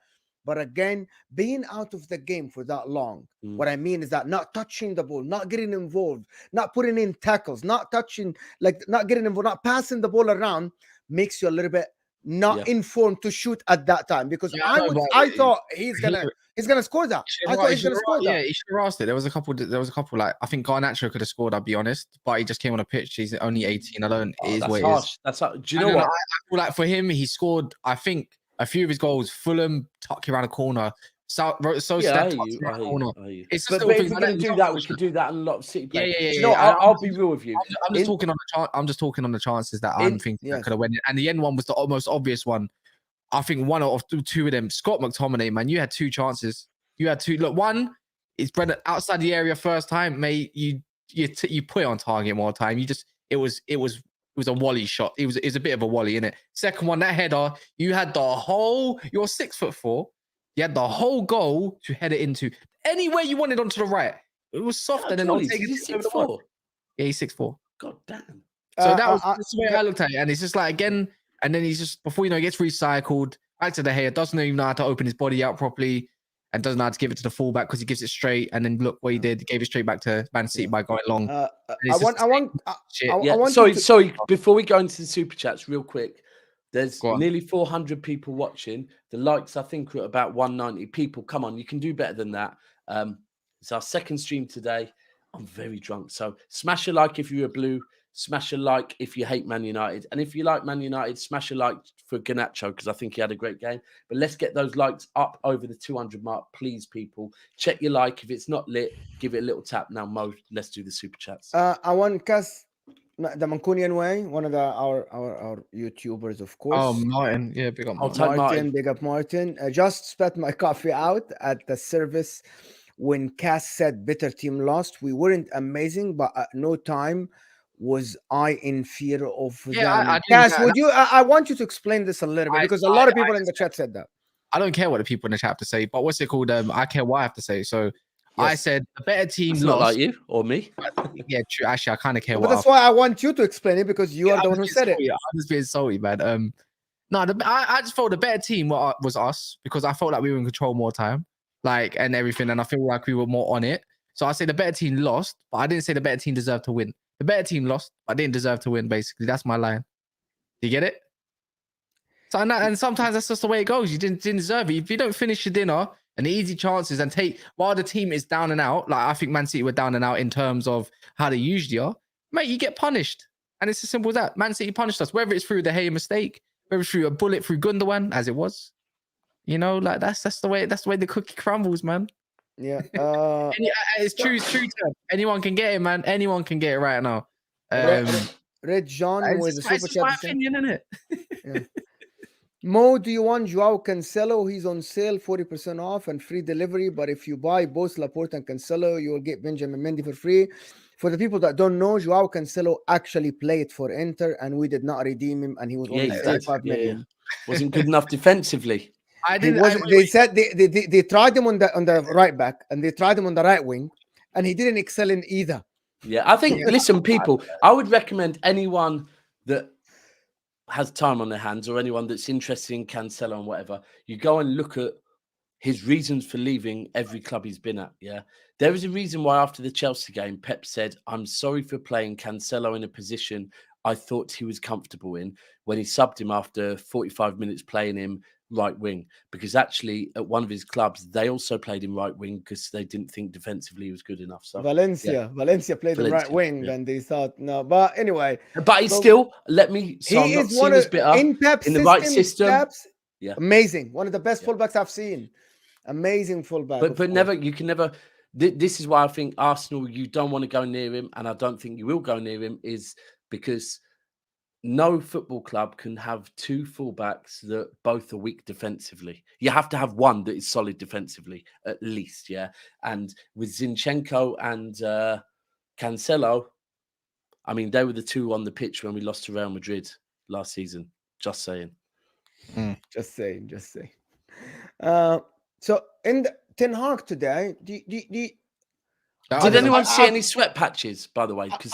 But again, being out of the game for that long, what I mean is that not touching the ball, not getting involved, not putting in tackles, not touching, like not getting involved, not passing the ball around makes you a little bit not informed to shoot at that time, because I thought he's gonna score that. I thought he's gonna score that. Yeah, he should have asked it. There was a couple. Like, I think Garnacho could have scored. I'll be honest, but he just came on a pitch. He's only 18. I don't. It is what it is. That's harsh. Do you know what? I feel like for him, he scored. I think a few of his goals. Fulham tucked around a corner. So It's but if we're going to do that, we could do that in a lot of City players. Yeah. You know, I'll be real with you. I'm just talking on the chances that I'm thinking that could have went. And the end one was the most obvious one. I think one of two of them. Scott McTominay, man, you had two chances. You had two. Look, one is Brendan outside the area first time, mate. You put it on target more time. It was a volley shot. It was a bit of a volley, innit? Second one, that header, you had the whole. You're 6'4". You had the whole goal to head it into anywhere you wanted onto the right. It was soft, and then he's 6'4". Yeah, he's 6'4". God damn. So that's the way I looked at it, and it's just like again, and then he's just before you know, he gets recycled back to the hair. Doesn't even know how to open his body out properly, and doesn't know how to give it to the fullback because he gives it straight. And then look what he did. He gave it straight back to Man City by going long. Sorry. Before we go into the super chats, real quick. There's nearly 400 people watching. The likes, I think, are about 190 people. Come on, you can do better than that. It's our second stream today. I'm very drunk. So smash a like if you're a blue. Smash a like if you hate Man United. And if you like Man United, smash a like for Garnacho because I think he had a great game. But let's get those likes up over the 200 mark, please, people. Check your like. If it's not lit, give it a little tap. Now, Mo, let's do the super chats. I want Kas, the Mancunian way, one of our YouTubers, of course. Oh, Martin. Yeah, big up Martin. Big up Martin. Just spat my coffee out at the service when Kas said better team lost. We weren't amazing, but at no time was I in fear of them. Kas, would you? I want you to explain this a little bit because a lot of people in the chat said that. I don't care what the people in the chat have to say, but what's it called? I care what I have to say. So I said the better team lost. Not like you or me. Yeah, true. Actually, I kind of care. But that's why I want you to explain it because you are the one who said it. I'm just being salty, man. No, I just felt the better team was us because I felt like we were in control more time, like and everything, and I feel like we were more on it. So I say the better team lost, but I didn't say the better team deserved to win. The better team lost, but I didn't deserve to win. Basically, that's my line. You get it? So and sometimes that's just the way it goes. You didn't deserve it. If you don't finish your dinner and the easy chances and take while the team is down and out, like I think Man City were down and out in terms of how they usually are, mate, you get punished. And it's as simple as that. Man City punished us, whether it's through the Hay mistake, whether it's through a bullet through Gundogan, as it was. You know, like that's the way the cookie crumbles, man. Yeah. It's true term. Anyone can get it, man. Anyone can get it right now. Red John with the super chat. My opinion, isn't it? Yeah. Mo, do you want Joao Cancelo? He's on sale, 40% off and free delivery. But if you buy both Laporte and Cancelo, you will get Benjamin Mendy for free. For the people that don't know, Joao Cancelo actually played for Inter, and we did not redeem him, and he was only 35 million. Wasn't good enough defensively. They said they tried him on the right back, and they tried him on the right wing, and he didn't excel in either. Yeah, I think. Listen, people, I would recommend anyone that has time on their hands or anyone that's interested in Cancelo and whatever, you go and look at his reasons for leaving every club he's been at. Yeah, there is a reason why after the Chelsea game, Pep said, "I'm sorry for playing Cancelo in a position I thought he was comfortable in," when he subbed him after 45 minutes playing him right wing, because actually at one of his clubs they also played him right wing because they didn't think defensively he was good enough. So Valencia played him right wing, and they thought no. But anyway, but he's still he is one of in Pep's in the right system. Peps, yeah, amazing. One of the best fullbacks I've seen. Amazing fullback. But you can never. This is why I think Arsenal, you don't want to go near him, and I don't think you will go near him, is because no football club can have two fullbacks that both are weak defensively. You have to have one that is solid defensively, at least, yeah. And with Zinchenko and Cancelo, I mean, they were the two on the pitch when we lost to Real Madrid last season. Just saying. Just saying. So in Ten Hag today, did anyone see any sweat patches, by the way? Because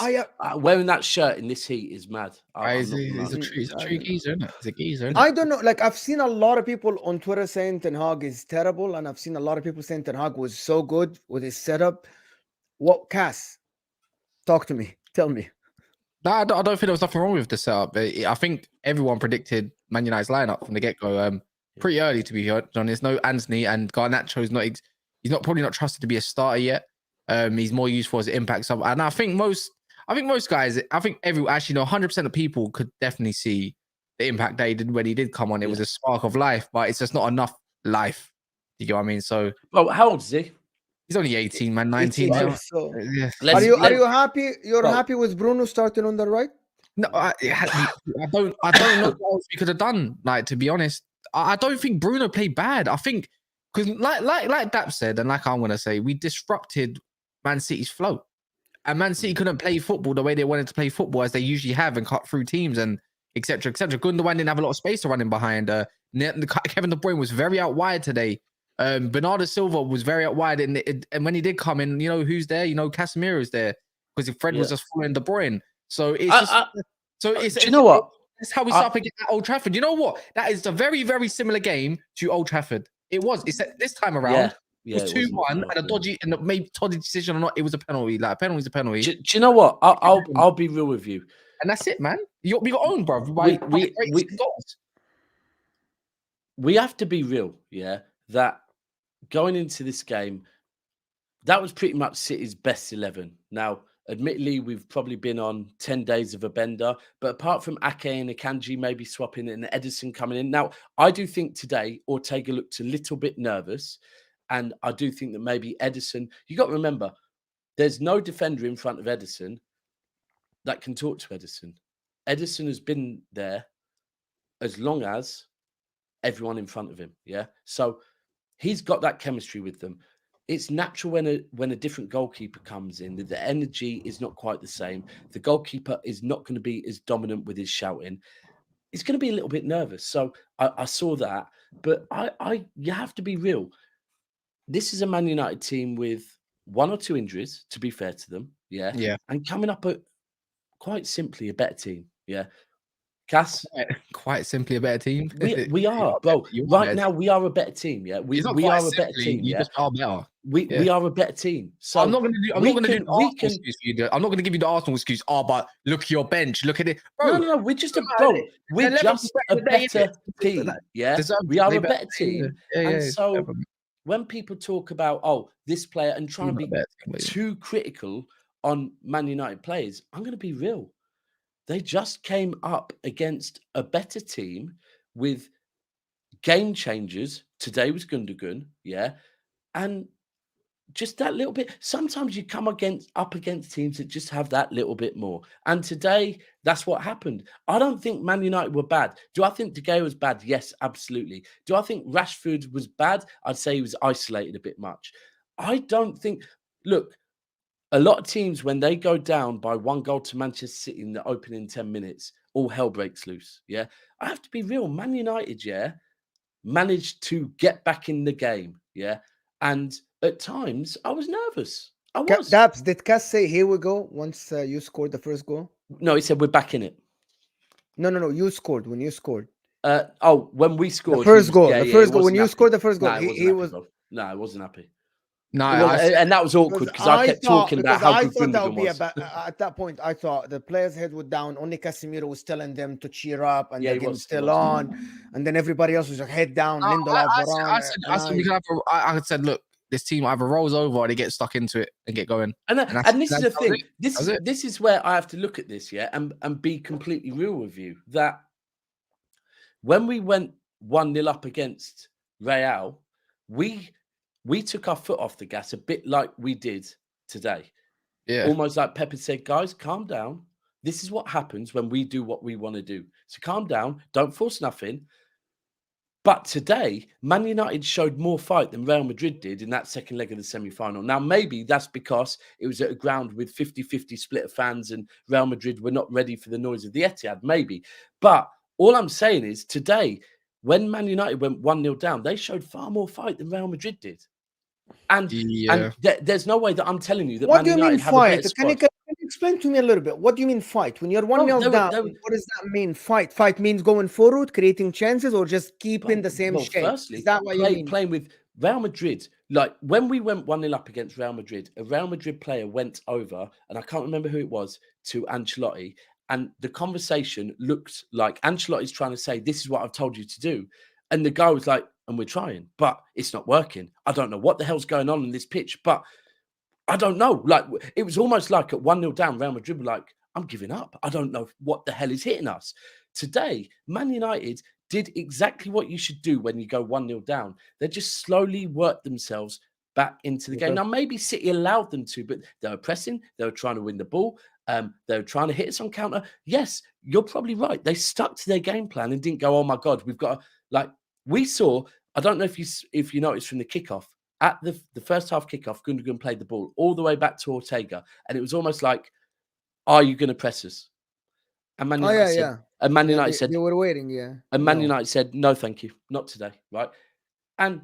wearing that shirt in this heat is mad. He's a true geezer, isn't it? He's a geezer. I don't know. Like, I've seen a lot of people on Twitter saying Ten Hag is terrible, and I've seen a lot of people saying Ten Hag was so good with his setup. What, Kas? Talk to me. Tell me. No, I don't think there was nothing wrong with the setup. I think everyone predicted Man United's lineup from the get-go pretty early, to be honest. No Anthony, and Garnacho's not. He's not probably not trusted to be a starter yet. He's more useful as an impact sub, and I think most guys, actually, 100% of people could definitely see the impact that he did when he did come on. It was a spark of life, but it's just not enough life. You get what I mean? So, well, how old is he? He's only 18, man. 19 now. So. Yeah. Are you happy? You're happy with Bruno starting on the right? No, I don't know what else we could have done. Like, to be honest, I don't think Bruno played bad. I think because like Daps said, and like I'm gonna say, we disrupted Man City's flow, and Man City couldn't play football the way they wanted to play football as they usually have and cut through teams and etc. etc. Gundogan didn't have a lot of space to run in behind. Kevin De Bruyne was very out wide today. Bernardo Silva was very out wide, and when he did come in, who's there? Casemiro's there because Fred was just following De Bruyne. So it's do you know what? That's how we start again at Old Trafford. You know what? That is a very, very similar game to Old Trafford. It was. It's this time around. It was 2-1 and a dodgy and maybe dodgy decision or not. It was a penalty. Like, a penalty's a penalty. Do you know what? I'll be real with you. And that's it, man. We got owned, bro. We have to be real, that going into this game, that was pretty much City's best 11. Now, admittedly, we've probably been on 10 days of a bender, but apart from Ake and Akanji maybe swapping and Edison coming in. Now, I do think today Ortega looked a little bit nervous, and I do think that maybe Edison, you got to remember, there's no defender in front of Edison that can talk to Edison. Edison has been there as long as everyone in front of him, So he's got that chemistry with them. It's natural when a different goalkeeper comes in, that the energy is not quite the same. The goalkeeper is not going to be as dominant with his shouting. He's going to be a little bit nervous. So I saw that, but you have to be real. This is a Man United team with 1 or 2 injuries, to be fair to them, and coming up at quite simply a better team, Kas, quite simply a better team. We are, bro. Right now, we are a better team. We are a better team. You just are better. We are a better team. So I'm not going to do. I'm not going to do the Arsenal excuse for you. I'm not going to give you the Arsenal excuse. Oh, but look at your bench. Look at it, bro. No. We're just a better team. We are a better team. And so when people talk about this player and try and be too critical on Man United players, I'm going to be real. They just came up against a better team with game changers. Today was Gundogan, and just that little bit. Sometimes you come up against teams that just have that little bit more. And today, that's what happened. I don't think Man United were bad. Do I think De Gea was bad? Yes, absolutely. Do I think Rashford was bad? I'd say he was isolated a bit much. I don't think. Look. A lot of teams, when they go down by 1 goal to Manchester City in the opening 10 minutes, all hell breaks loose. I have to be real. Man United, managed to get back in the game. And at times, I was nervous. I was. Daps, did Kas say, here we go, once you scored the first goal? No, he said, we're back in it. No. You scored when you scored. When we scored. The first goal. When you scored the first goal, he was. No, I wasn't happy. No, and that was awkward because I kept talking about how good Gundogan was. At that point, I thought the players' head was down. Only Casemiro was telling them to cheer up, and the game was still on. And then everybody else was like head down. Lindelof, Varane. I said, look, this team either rolls over or they get stuck into it and get going. And this is the thing. This is where I have to look at this, and be completely real with you. That when we went 1-0 up against Real, we took our foot off the gas a bit like we did today. Almost like Pepper said, guys, calm down. This is what happens when we do what we want to do. So calm down. Don't force nothing. But today, Man United showed more fight than Real Madrid did in that second leg of the semi-final. Now, maybe that's because it was at a ground with 50-50 split of fans and Real Madrid were not ready for the noise of the Etihad, maybe. But all I'm saying is today, when Man United went 1-0 down, they showed far more fight than Real Madrid did. And there's no way that I'm telling you that what Man United have a better squad. Can you explain to me a little bit? What do you mean fight? When you're 1-0 down, what does that mean? Fight? Fight means going forward, creating chances, or just keeping the same shape? Firstly, is that what you mean? Playing with Real Madrid like when we went 1-0 up against Real Madrid, a Real Madrid player went over, and I can't remember who it was, to Ancelotti. And the conversation looked like Ancelotti's trying to say, this is what I've told you to do. And the guy was like, and we're trying, but it's not working. I don't know what the hell's going on in this pitch, but I don't know. Like, it was almost like at 1-0 down, Real Madrid were like, I'm giving up. I don't know what the hell is hitting us. Today, Man United did exactly what you should do when you go 1-0 down. They just slowly worked themselves back into the game. Now, maybe City allowed them to, but they were pressing. They were trying to win the ball. They were trying to hit us on counter. Yes, you're probably right. They stuck to their game plan and didn't go, oh my God, we've got to, like, we saw, I don't know if you noticed from the kickoff, at the first half kickoff, Gundogan played the ball all the way back to Ortega. And it was almost like, are you going to press us? And Man United said, and Man United said, they were waiting, And Man United said, no, thank you, not today, right? And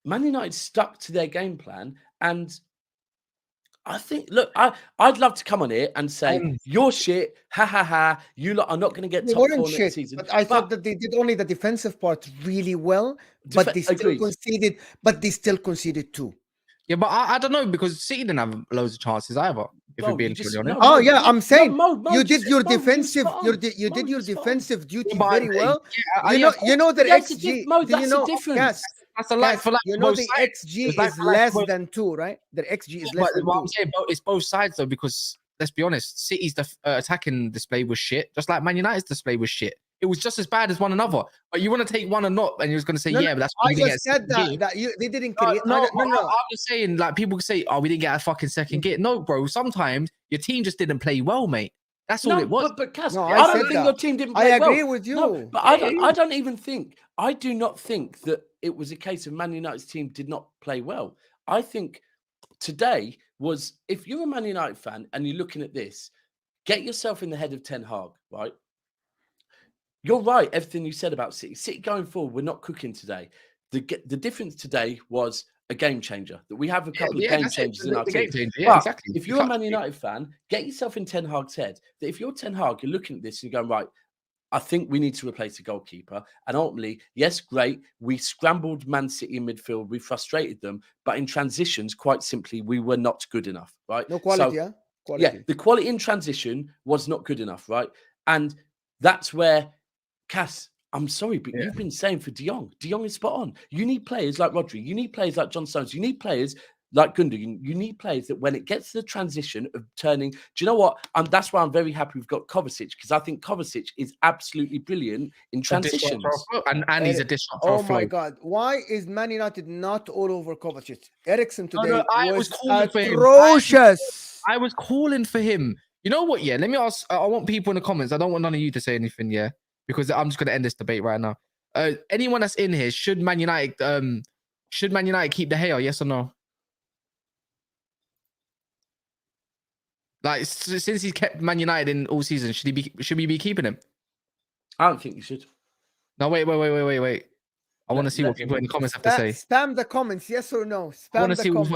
Man United stuck to their game plan. And I think, look, I'd love to come on here and say, you're shit, ha, ha, ha, you lot are not going to get top 4 next season. But I thought that they did only the defensive part really well, but they still conceded 2. Yeah, but I don't know, because City didn't have loads of chances either. If we're being truly honest. I'm saying you did your defensive. You did your defensive duty very well. You know the XG. That's a like for like. You know the XG is less than 2, right? The XG is less than 2. I'm saying it's both sides though, because let's be honest, City's attacking display was shit, just like Man United's display was shit. It was just as bad as one another. But you want to take one and not, and you're going to say, but that's why I just said that they didn't create. No. I'm just saying, like, people say, oh, we didn't get a fucking second gear. No, bro. Sometimes your team just didn't play well, mate. That's all it was. But Kas, I don't think your team didn't play well. I agree with you. No, but I do not think that it was a case of Man United's team did not play well. I think today was, if you're a Man United fan and you're looking at this, get yourself in the head of Ten Hag, right? You're right, everything you said about City. City going forward, we're not cooking today. The difference today was a game changer. That we have a couple of game changers in our team. Exactly. If you're a Man United fan, get yourself in Ten Hag's head. That if you're Ten Hag, you're looking at this and you're going, right, I think we need to replace the goalkeeper. And ultimately, yes, great. We scrambled Man City in midfield. We frustrated them. But in transitions, quite simply, we were not good enough, right? No quality, Quality. Yeah, the quality in transition was not good enough, right? And that's where, Kas, I'm sorry, but you've been saying for De Jong. De Jong is spot on. You need players like Rodri. You need players like John Stones. You need players like Gundogan. You need players that when it gets to the transition of turning, do you know what? That's why I'm very happy we've got Kovacic, because I think Kovacic is absolutely brilliant in transitions. And he's a disruptor. Oh my God. Why is Man United not all over Kovacic? Eriksen today was atrocious. I was calling for him. You know what? Yeah, let me ask. I want people in the comments. I don't want none of you to say anything, because I'm just going to end this debate right now. Anyone that's in here, should Man United keep De Gea? Yes or no? Like, since he's kept Man United in all season, should we be keeping him? I don't think you should. No, wait. I want to see what people in the comments have to say. Spam the comments, yes or no. I want to see what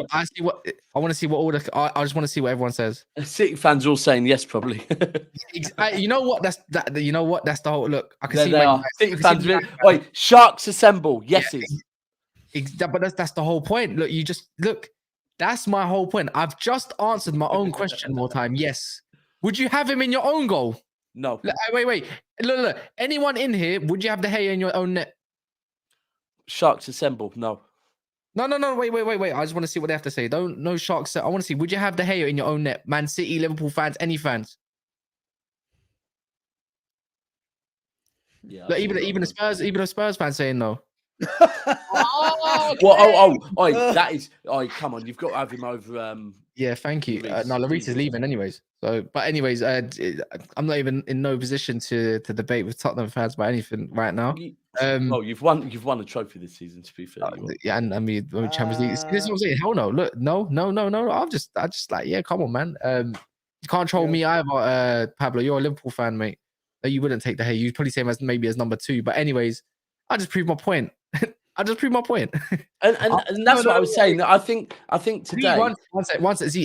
all the. I just want to see what everyone says. City fans are all saying yes, probably. You know what? That's the whole look. I can see. They are. City fans. Wait, sharks assemble. Yeses. But that's the whole point. Look, you just look. That's my whole point. I've just answered my own question more time. Yes. Would you have him in your own goal? No. Wait. Look. Anyone in here? Would you have De Gea in your own net? Sharks assemble. No. Wait. I just want to see what they have to say. No sharks. I want to see. Would you have De Gea in your own net? Man City, Liverpool fans, any fans? Yeah. Like, even a Spurs fan saying no. That is. Come on, you've got to have him over. Yeah, thank you. No, Lloris is leaving anyways. So, but anyways, I'm not even in no position to debate with Tottenham fans about anything right now. You've won a trophy this season, to be fair. Yeah, and I mean, Champions League. This is what I'm saying. Hell no. Look, no. I just like, yeah, come on, man. You can't troll me either, Pablo. You're a Liverpool fan, mate. No, you wouldn't take the hay. You'd probably say him as maybe as number 2. But anyways, I just proved my point. And that's what I was saying. I think today. Once I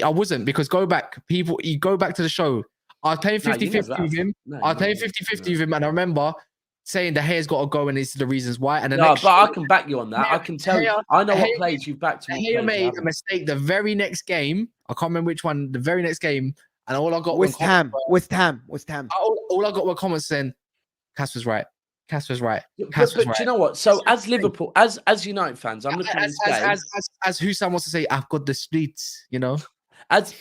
wasn't, because you go back to the show. I was playing 50-50 with him. I was playing 50-50 with him, and I remember saying De Gea's got to go and these are the reasons why. And but I can back you on that. I can tell you. I know what players you've backed. De Gea made a mistake the very next game. I can't remember which one. The very next game, and all I got West Ham. All I got were comments saying, "Kas was right. Kas was right. But do you know what? So as Liverpool, as United fans, I'm looking at this game. As Hussam wants to say, I've got the streets. You know, as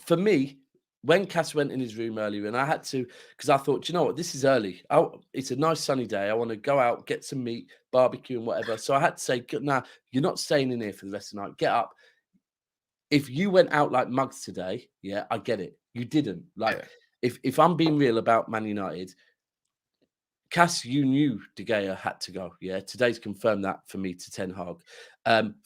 for me. When Kas went in his room earlier, and I had to, because I thought, you know what, this is early. It's a nice sunny day. I want to go out, get some meat, barbecue, and whatever. So I had to say, nah, you're not staying in here for the rest of the night. Get up. If you went out like mugs today, yeah, I get it. You didn't. Like, if I'm being real about Man United, Kas, you knew De Gea had to go. Yeah, today's confirmed that for me to Ten Hag.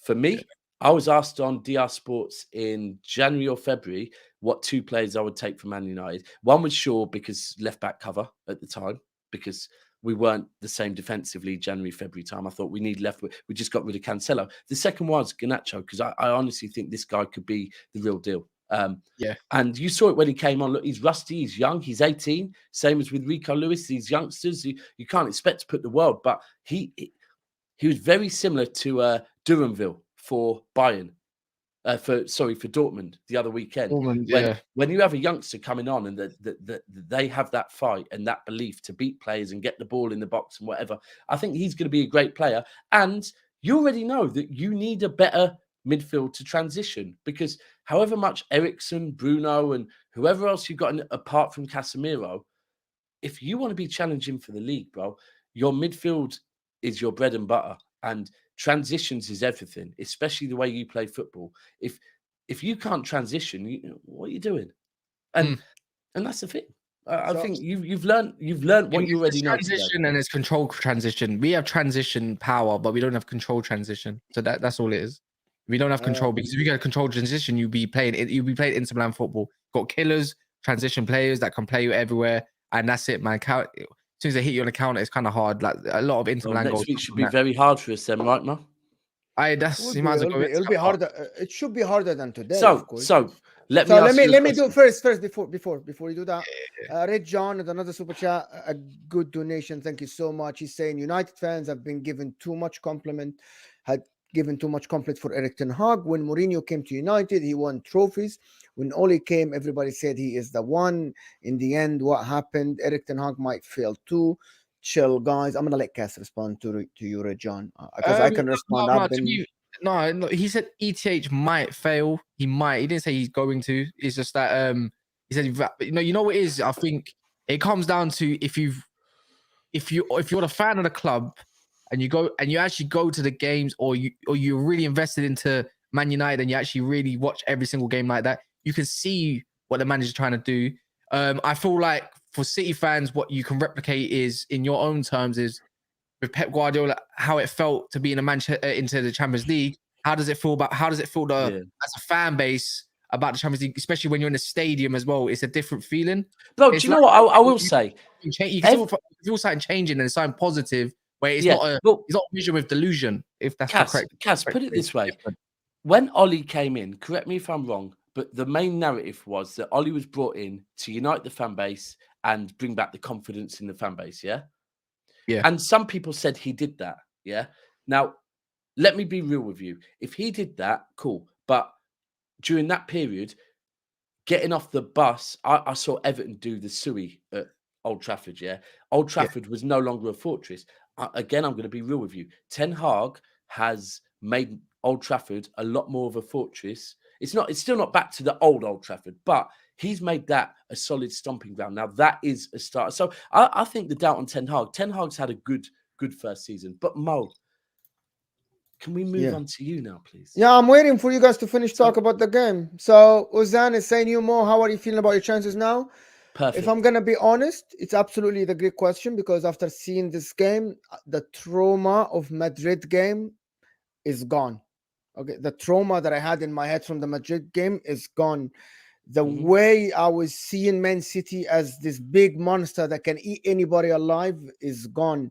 For me, I was asked on DR Sports in January or February what 2 players I would take from Man United. One was Shaw because left back cover at the time, because we weren't the same defensively January, February time. I thought we need left. We just got rid of Cancelo. The second one was Garnacho, because I honestly think this guy could be the real deal. And you saw it when he came on. Look, he's rusty, he's young, he's 18. Same as with Rico Lewis, these youngsters. You can't expect to put the world, but he was very similar to Duranville for Bayern. For Dortmund the other weekend. When you have a youngster coming on and that they have that fight and that belief to beat players and get the ball in the box and whatever, I think he's going to be a great player. And you already know that you need a better midfield to transition, because however much Eriksen, Bruno, and whoever else you've got apart from Casemiro, if you want to be challenging for the league, bro, your midfield is your bread and butter. And transitions is everything, especially the way you play football. If you can't transition, what are you doing? And that's the thing. I think you've learned what you already know. Transition and it's control transition. We have transition power, but we don't have control transition. So that's all it is. We don't have control, because if you get a control transition, you'll be playing Inter Milan football. Got killers, transition players that can play you everywhere, and that's it, man. As soon as they hit you on the counter, it's kind of hard. Like a lot of Inter Milan goals. Next week should be very hard for us, then, right, man? It'll be harder. It should be harder than today. So let me do first before you do that. Red John with another super chat, a good donation. Thank you so much. He's saying United fans have been given too much compliment for Erik ten Hag. When Mourinho came to United, he won trophies. When Ole came, everybody said he is the one. In the end, what happened? Erik ten Hag might fail too. Chill, guys. I'm gonna let Kas respond to you, Red John, because I can respond. No, he said ETH might fail. He might. He didn't say he's going to. It's just that he said, you know what it is. I think it comes down to if you're the fan of the club and you actually go to the games, or you're really invested into Man United and you actually really watch every single game like that, you can see what the manager's trying to do. I feel like for City fans, what you can replicate is, in your own terms, is with Pep Guardiola, how it felt to be in into the Champions League. How does it feel as a fan base about the Champions League, especially when you're in a stadium as well? It's a different feeling. Bro, do you know what I will say? You can feel something changing and something positive, where it's not a vision with delusion, if that's correct. Kas, put it this way. When Ole came in, correct me if I'm wrong, but the main narrative was that Ole was brought in to unite the fan base and bring back the confidence in the fan base, yeah? And some people said he did that, yeah? Now, let me be real with you. If he did that, cool. But during that period, getting off the bus, I saw Everton do the Suey at Old Trafford, yeah? Old Trafford was no longer a fortress. Again, I'm going to be real with you. Ten Hag has made Old Trafford a lot more of a fortress. It's still not back to the Old Trafford, but he's made that a solid stomping ground. Now, that is a start. So I think the doubt on Ten Hag's had a good first season. But Mo, can we move on to you now, please? Yeah, I'm waiting for you guys to finish talk about the game. So Ozan is saying, Mo, how are you feeling about your chances now? Perfect. If I'm going to be honest, it's absolutely the great question, because after seeing this game, the trauma of Madrid game is gone. Okay, the trauma that I had in my head from the Madrid game is gone. The way I was seeing Man City as this big monster that can eat anybody alive is gone.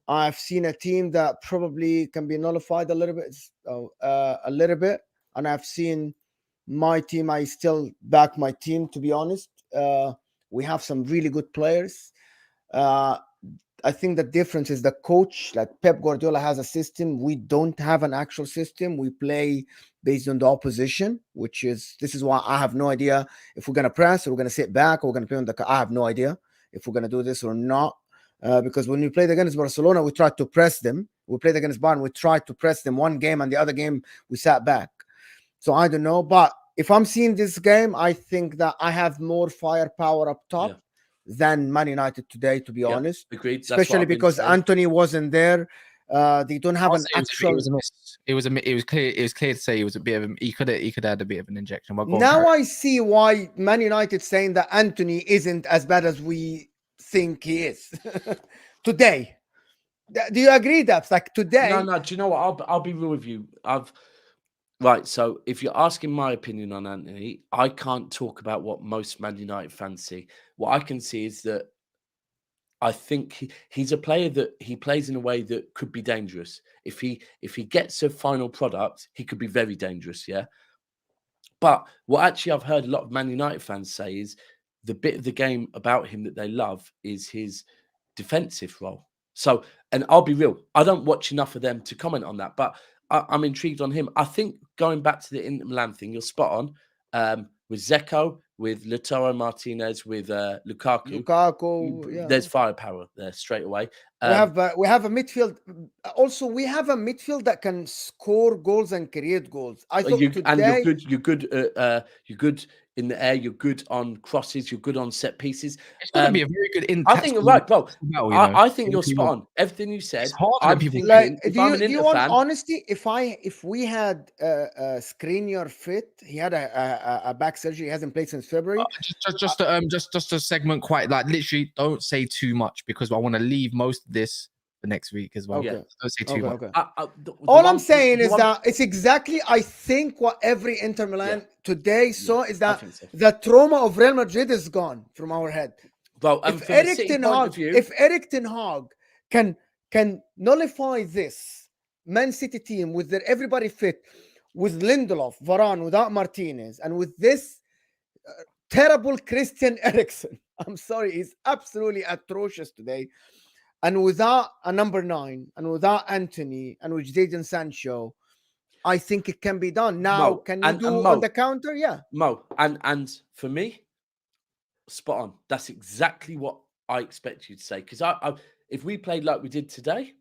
I've seen a team that probably can be nullified a little bit, and I've seen my team. I still back my team, to be honest. We have some really good players. I think the difference is the coach. Like Pep Guardiola has a system. We don't have an actual system. We play based on the opposition, which is this is why I have no idea if we're gonna press or we're gonna sit back or we're gonna play on the. I have no idea if we're gonna do this or not. Because when we played against Barcelona, we tried to press them. We played against Bayern, we tried to press them one game, and the other game we sat back. So I don't know, but if I'm seeing this game, I think that I have more firepower up top than Man United today, to be honest. Agreed. Especially because Anthony wasn't there. They don't have an actual. It was clear. It was clear to say it was a bit of. He could have had a bit of an injection. Now I see why Man United saying that Anthony isn't as bad as we think he is today. Do you agree, Daps? Like today? No. Do you know what? I'll be real with you. Right. So if you're asking my opinion on Anthony, I can't talk about what most Man United fans see. What I can see is that I think he's a player that he plays in a way that could be dangerous. If he gets a final product, he could be very dangerous. Yeah. But what actually I've heard a lot of Man United fans say is the bit of the game about him that they love is his defensive role. So, and I'll be real, I don't watch enough of them to comment on that, but I'm intrigued on him. I think going back to the Inter Milan thing, you're spot on. With Zeko, with Lautaro Martinez, with Lukaku, there's firepower there straight away. We have a midfield. Also, we have a midfield that can score goals and create goals. I thought today, and you're good in the air. You're good on crosses. You're good on set pieces. It's going to be a very good. I think you're right, bro. I think you're spot on. Everything you said. I'm thinking, if I'm an Inter fan, honesty, if we had Skriniar fit, he had a back surgery. He hasn't played since February. Just a segment. Quite like literally, don't say too much because I want to leave most of this for next week as well. Okay. Don't say too much. All I'm saying is that it's exactly, I think, what every Inter Milan today saw is that the trauma of Real Madrid is gone from our head. Well, if Eric Ten Hag can nullify this Man City team with their everybody fit, with Lindelof, Varane, without Martinez, and with this terrible Christian Eriksen, I'm sorry, he's absolutely atrocious today. And without a number 9, and without Anthony, and with Jadon Sancho, I think it can be done. Now, can you do on the counter? Yeah. Mo, and for me, spot on. That's exactly what I expect you to say. Because if we played like we did today,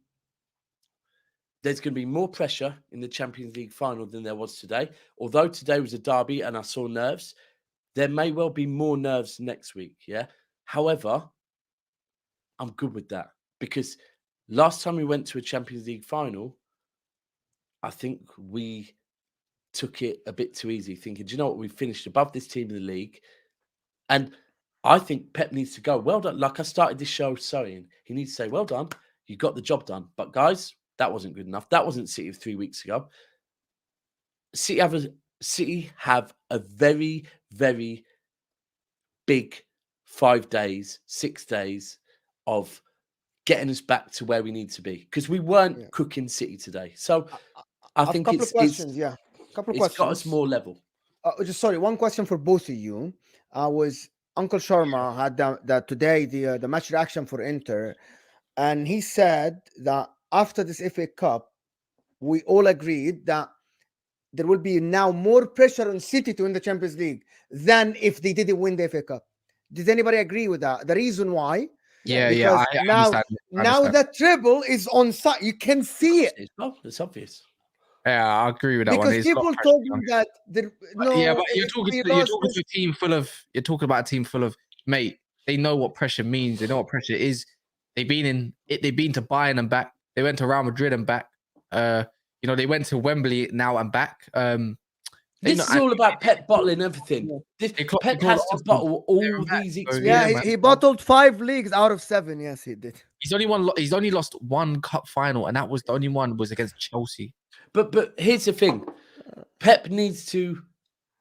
there's going to be more pressure in the Champions League final than there was today. Although today was a derby and I saw nerves, there may well be more nerves next week. Yeah. However, I'm good with that. Because last time we went to a Champions League final, I think we took it a bit too easy, thinking, do you know what? We finished above this team in the league. And I think Pep needs to go, well done. Like I started this show saying, he needs to say, well done. You got the job done. But guys, that wasn't good enough. That wasn't City of 3 weeks ago. City have a very, very big 5 days, 6 days of getting us back to where we need to be, because we weren't cooking City today. So I think it's got us more level. One question for both of you. Uncle Sharma had that today the match reaction for Inter, and he said that after this FA Cup, we all agreed that there will be now more pressure on City to win the Champions League than if they didn't win the FA Cup. Did anybody agree with that? The reason why? I now the treble is on site. You can see it. It's obvious. Yeah, I agree with that because one. people told me that but you're talking to a team full of. You're talking about a team full of, mate. They know what pressure means. They know what pressure is. They've been to Bayern and back. They went to Real Madrid and back. They went to Wembley now and back. This is all about Pep bottling everything. Pep has to bottle all these experiences. Yeah, he bottled 5 leagues out of 7. Yes, he did. He's only lost 1 cup final, and that was the only one was against Chelsea. But here's the thing: Pep needs to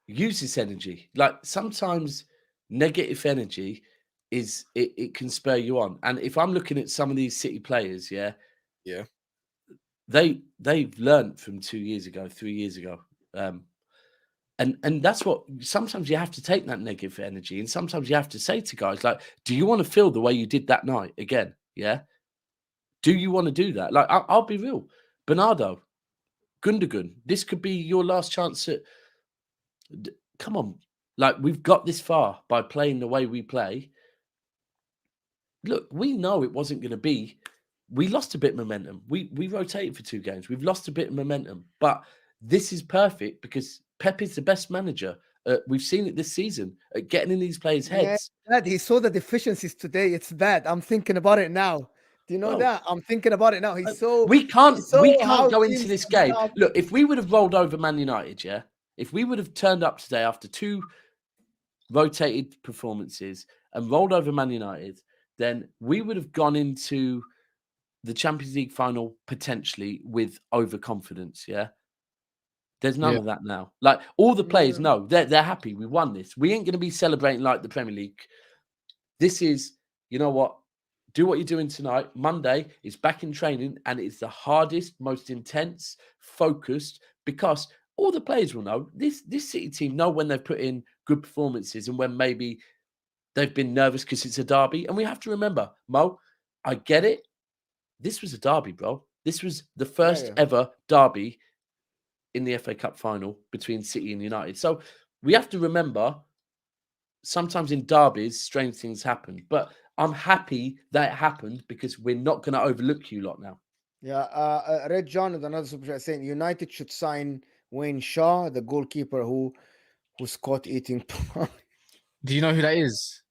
use this energy. Like sometimes negative energy it can spur you on. And if I'm looking at some of these City players, they've learned from 2 years ago, 3 years ago. And that's what sometimes you have to take that negative energy, and sometimes you have to say to guys like, "Do you want to feel the way you did that night again?" Yeah. Do you want to do that? Like, I'll be real. Bernardo, Gundogan, this could be your last chance at. Come on. Like, we've got this far by playing the way we play. Look, we know it wasn't going to be. We lost a bit of momentum. We rotated for 2 games. We've lost a bit of momentum. But this is perfect because Pep is the best manager. We've seen it this season at getting in these players' heads. Yeah, he saw the deficiencies today. It's bad. I'm thinking about it now. Do you know that? I'm thinking about it now. We can't how go into teams this game. stop. Look, if we would have rolled over Man United, yeah, if we would have turned up today after 2 rotated performances and rolled over Man United, then we would have gone into the Champions League final potentially with overconfidence. Yeah. There's none of that now. Like, all the players know they're happy. We won this. We ain't going to be celebrating like the Premier League. This is, you know what? Do what you're doing tonight. Monday is back in training, and it's the hardest, most intense, focused, because all the players will know this City team know when they've put in good performances and when maybe they've been nervous because it's a derby. And we have to remember, Mo, I get it. This was a derby, bro. This was the first ever derby in the FA Cup final between City and United. So we have to remember, sometimes in derbies, strange things happen. But I'm happy that it happened because we're not going to overlook you lot now. Yeah, Red John with another super chat saying United should sign Wayne Shaw, the goalkeeper who's caught eating. Do you know who that is?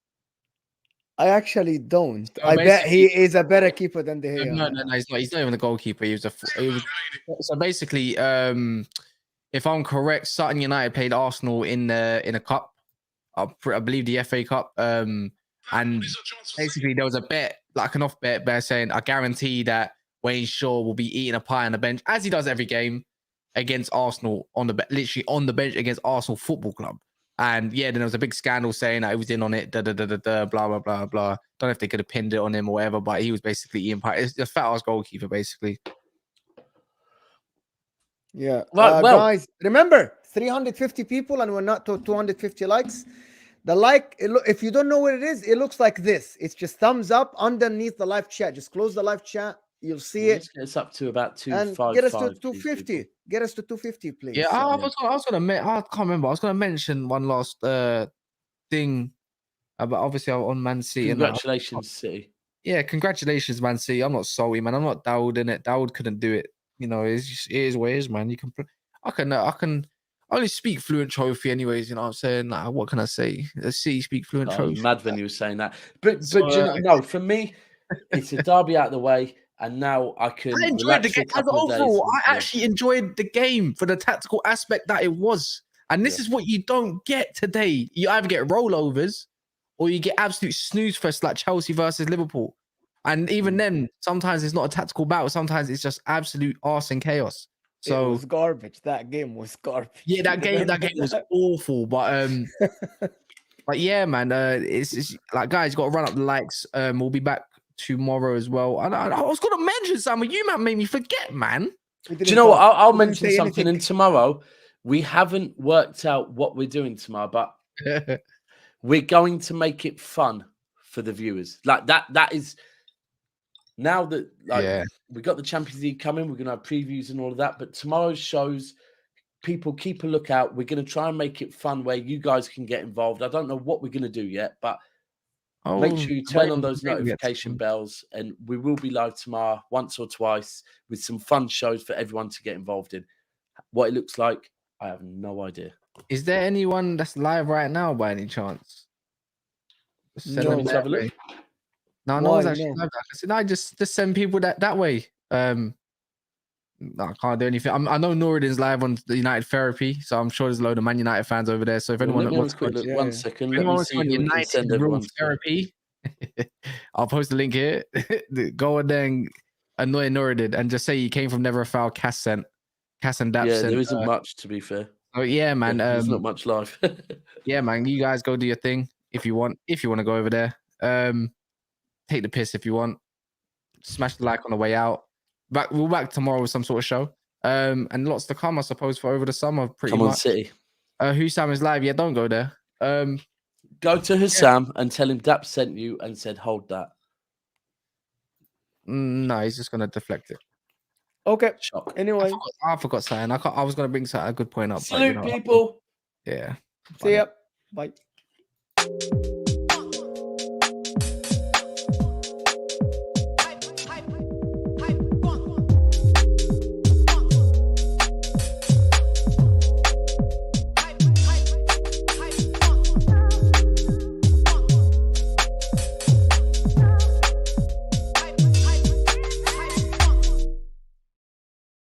I actually don't. So I bet he is a better keeper than De Gea. No, he's not. He's not even the goalkeeper. So basically, if I'm correct, Sutton United played Arsenal in a cup. I believe the FA Cup. And basically there was a bet, like an off bet, saying I guarantee that Wayne Shaw will be eating a pie on the bench, as he does every game against Arsenal, literally on the bench against Arsenal Football Club. And yeah, then there was a big scandal saying that he was in on it, blah, blah, blah, blah. Don't know if they could have pinned it on him or whatever, but he was basically eating pie. It's a fat ass goalkeeper, basically. Yeah. Right, guys, remember, 350 people and we're not to 250 likes. The like, if you don't know what it is, it looks like this. It's just thumbs up underneath the live chat. Just close the live chat. You'll see it. Get us up to about 255. Get us to 250. Get us to 250, please. Yeah, I was gonna. I can't remember. I was gonna mention one last thing about, obviously, on Man City. Congratulations, City. Yeah, congratulations, Man City. I'm not salty, man. I'm not Dowd in it. Dowd couldn't do it. You know, it is what it is, man. I can only speak fluent trophy, anyways. You know what I'm saying? Like, what can I say? Let's see, speak fluent trophy. Mad when you were saying that, but no, for me, it's a derby out of the way, and now I can. I enjoyed the game. Overall, I actually enjoyed the game for the tactical aspect that it was, and this is what you don't get today. You either get rollovers, or you get absolute snooze fest like Chelsea versus Liverpool, and even then, sometimes it's not a tactical battle. Sometimes it's just absolute arse and chaos. So it was garbage. That game was garbage. Yeah, that game was awful. But but yeah, man, it's like, guys, you got to run up the likes. We'll be back tomorrow as well. And I was gonna mention something. You man made me forget, man. Do you know what? I'll mention something. And tomorrow, we haven't worked out what we're doing tomorrow, but we're going to make it fun for the viewers. Like that is. Now that we got the Champions League coming, we're going to have previews and all of that. But tomorrow's shows, people keep a lookout. We're going to try and make it fun where you guys can get involved. I don't know what we're going to do yet, but make sure you turn on those notification bells. And we will be live tomorrow once or twice with some fun shows for everyone to get involved in. What it looks like, I have no idea. Is there anyone that's live right now by any chance? No, let's have a look. No, no one's actually like that. I said, no, just send people that way. No, I can't do anything. I know Noureddin's live on the United Therapy, so I'm sure there's a load of Man United fans over there. So if anyone wants to look, 1 second, let me see who United send everyone Therapy, I'll post the link here. Go on there and annoy Noureddin and just say you came from Never a Foul. Kas and Daps. Yeah, there isn't much, to be fair. Oh yeah, man. There's not much live. Yeah, man. You guys go do your thing if you want. If you want to go over there. Take the piss if you want. Smash the like on the way out. We'll back tomorrow with some sort of show. And lots to come, I suppose, for over the summer. Pretty much. City. Hussam is live. Yeah, don't go there. Go to Hussam and tell him Daps sent you and said, hold that. No, he's just gonna deflect it. Okay. Shock. Anyway, I forgot something. I was gonna bring a good point up. Salute but, people. Yeah. see ya. Bye.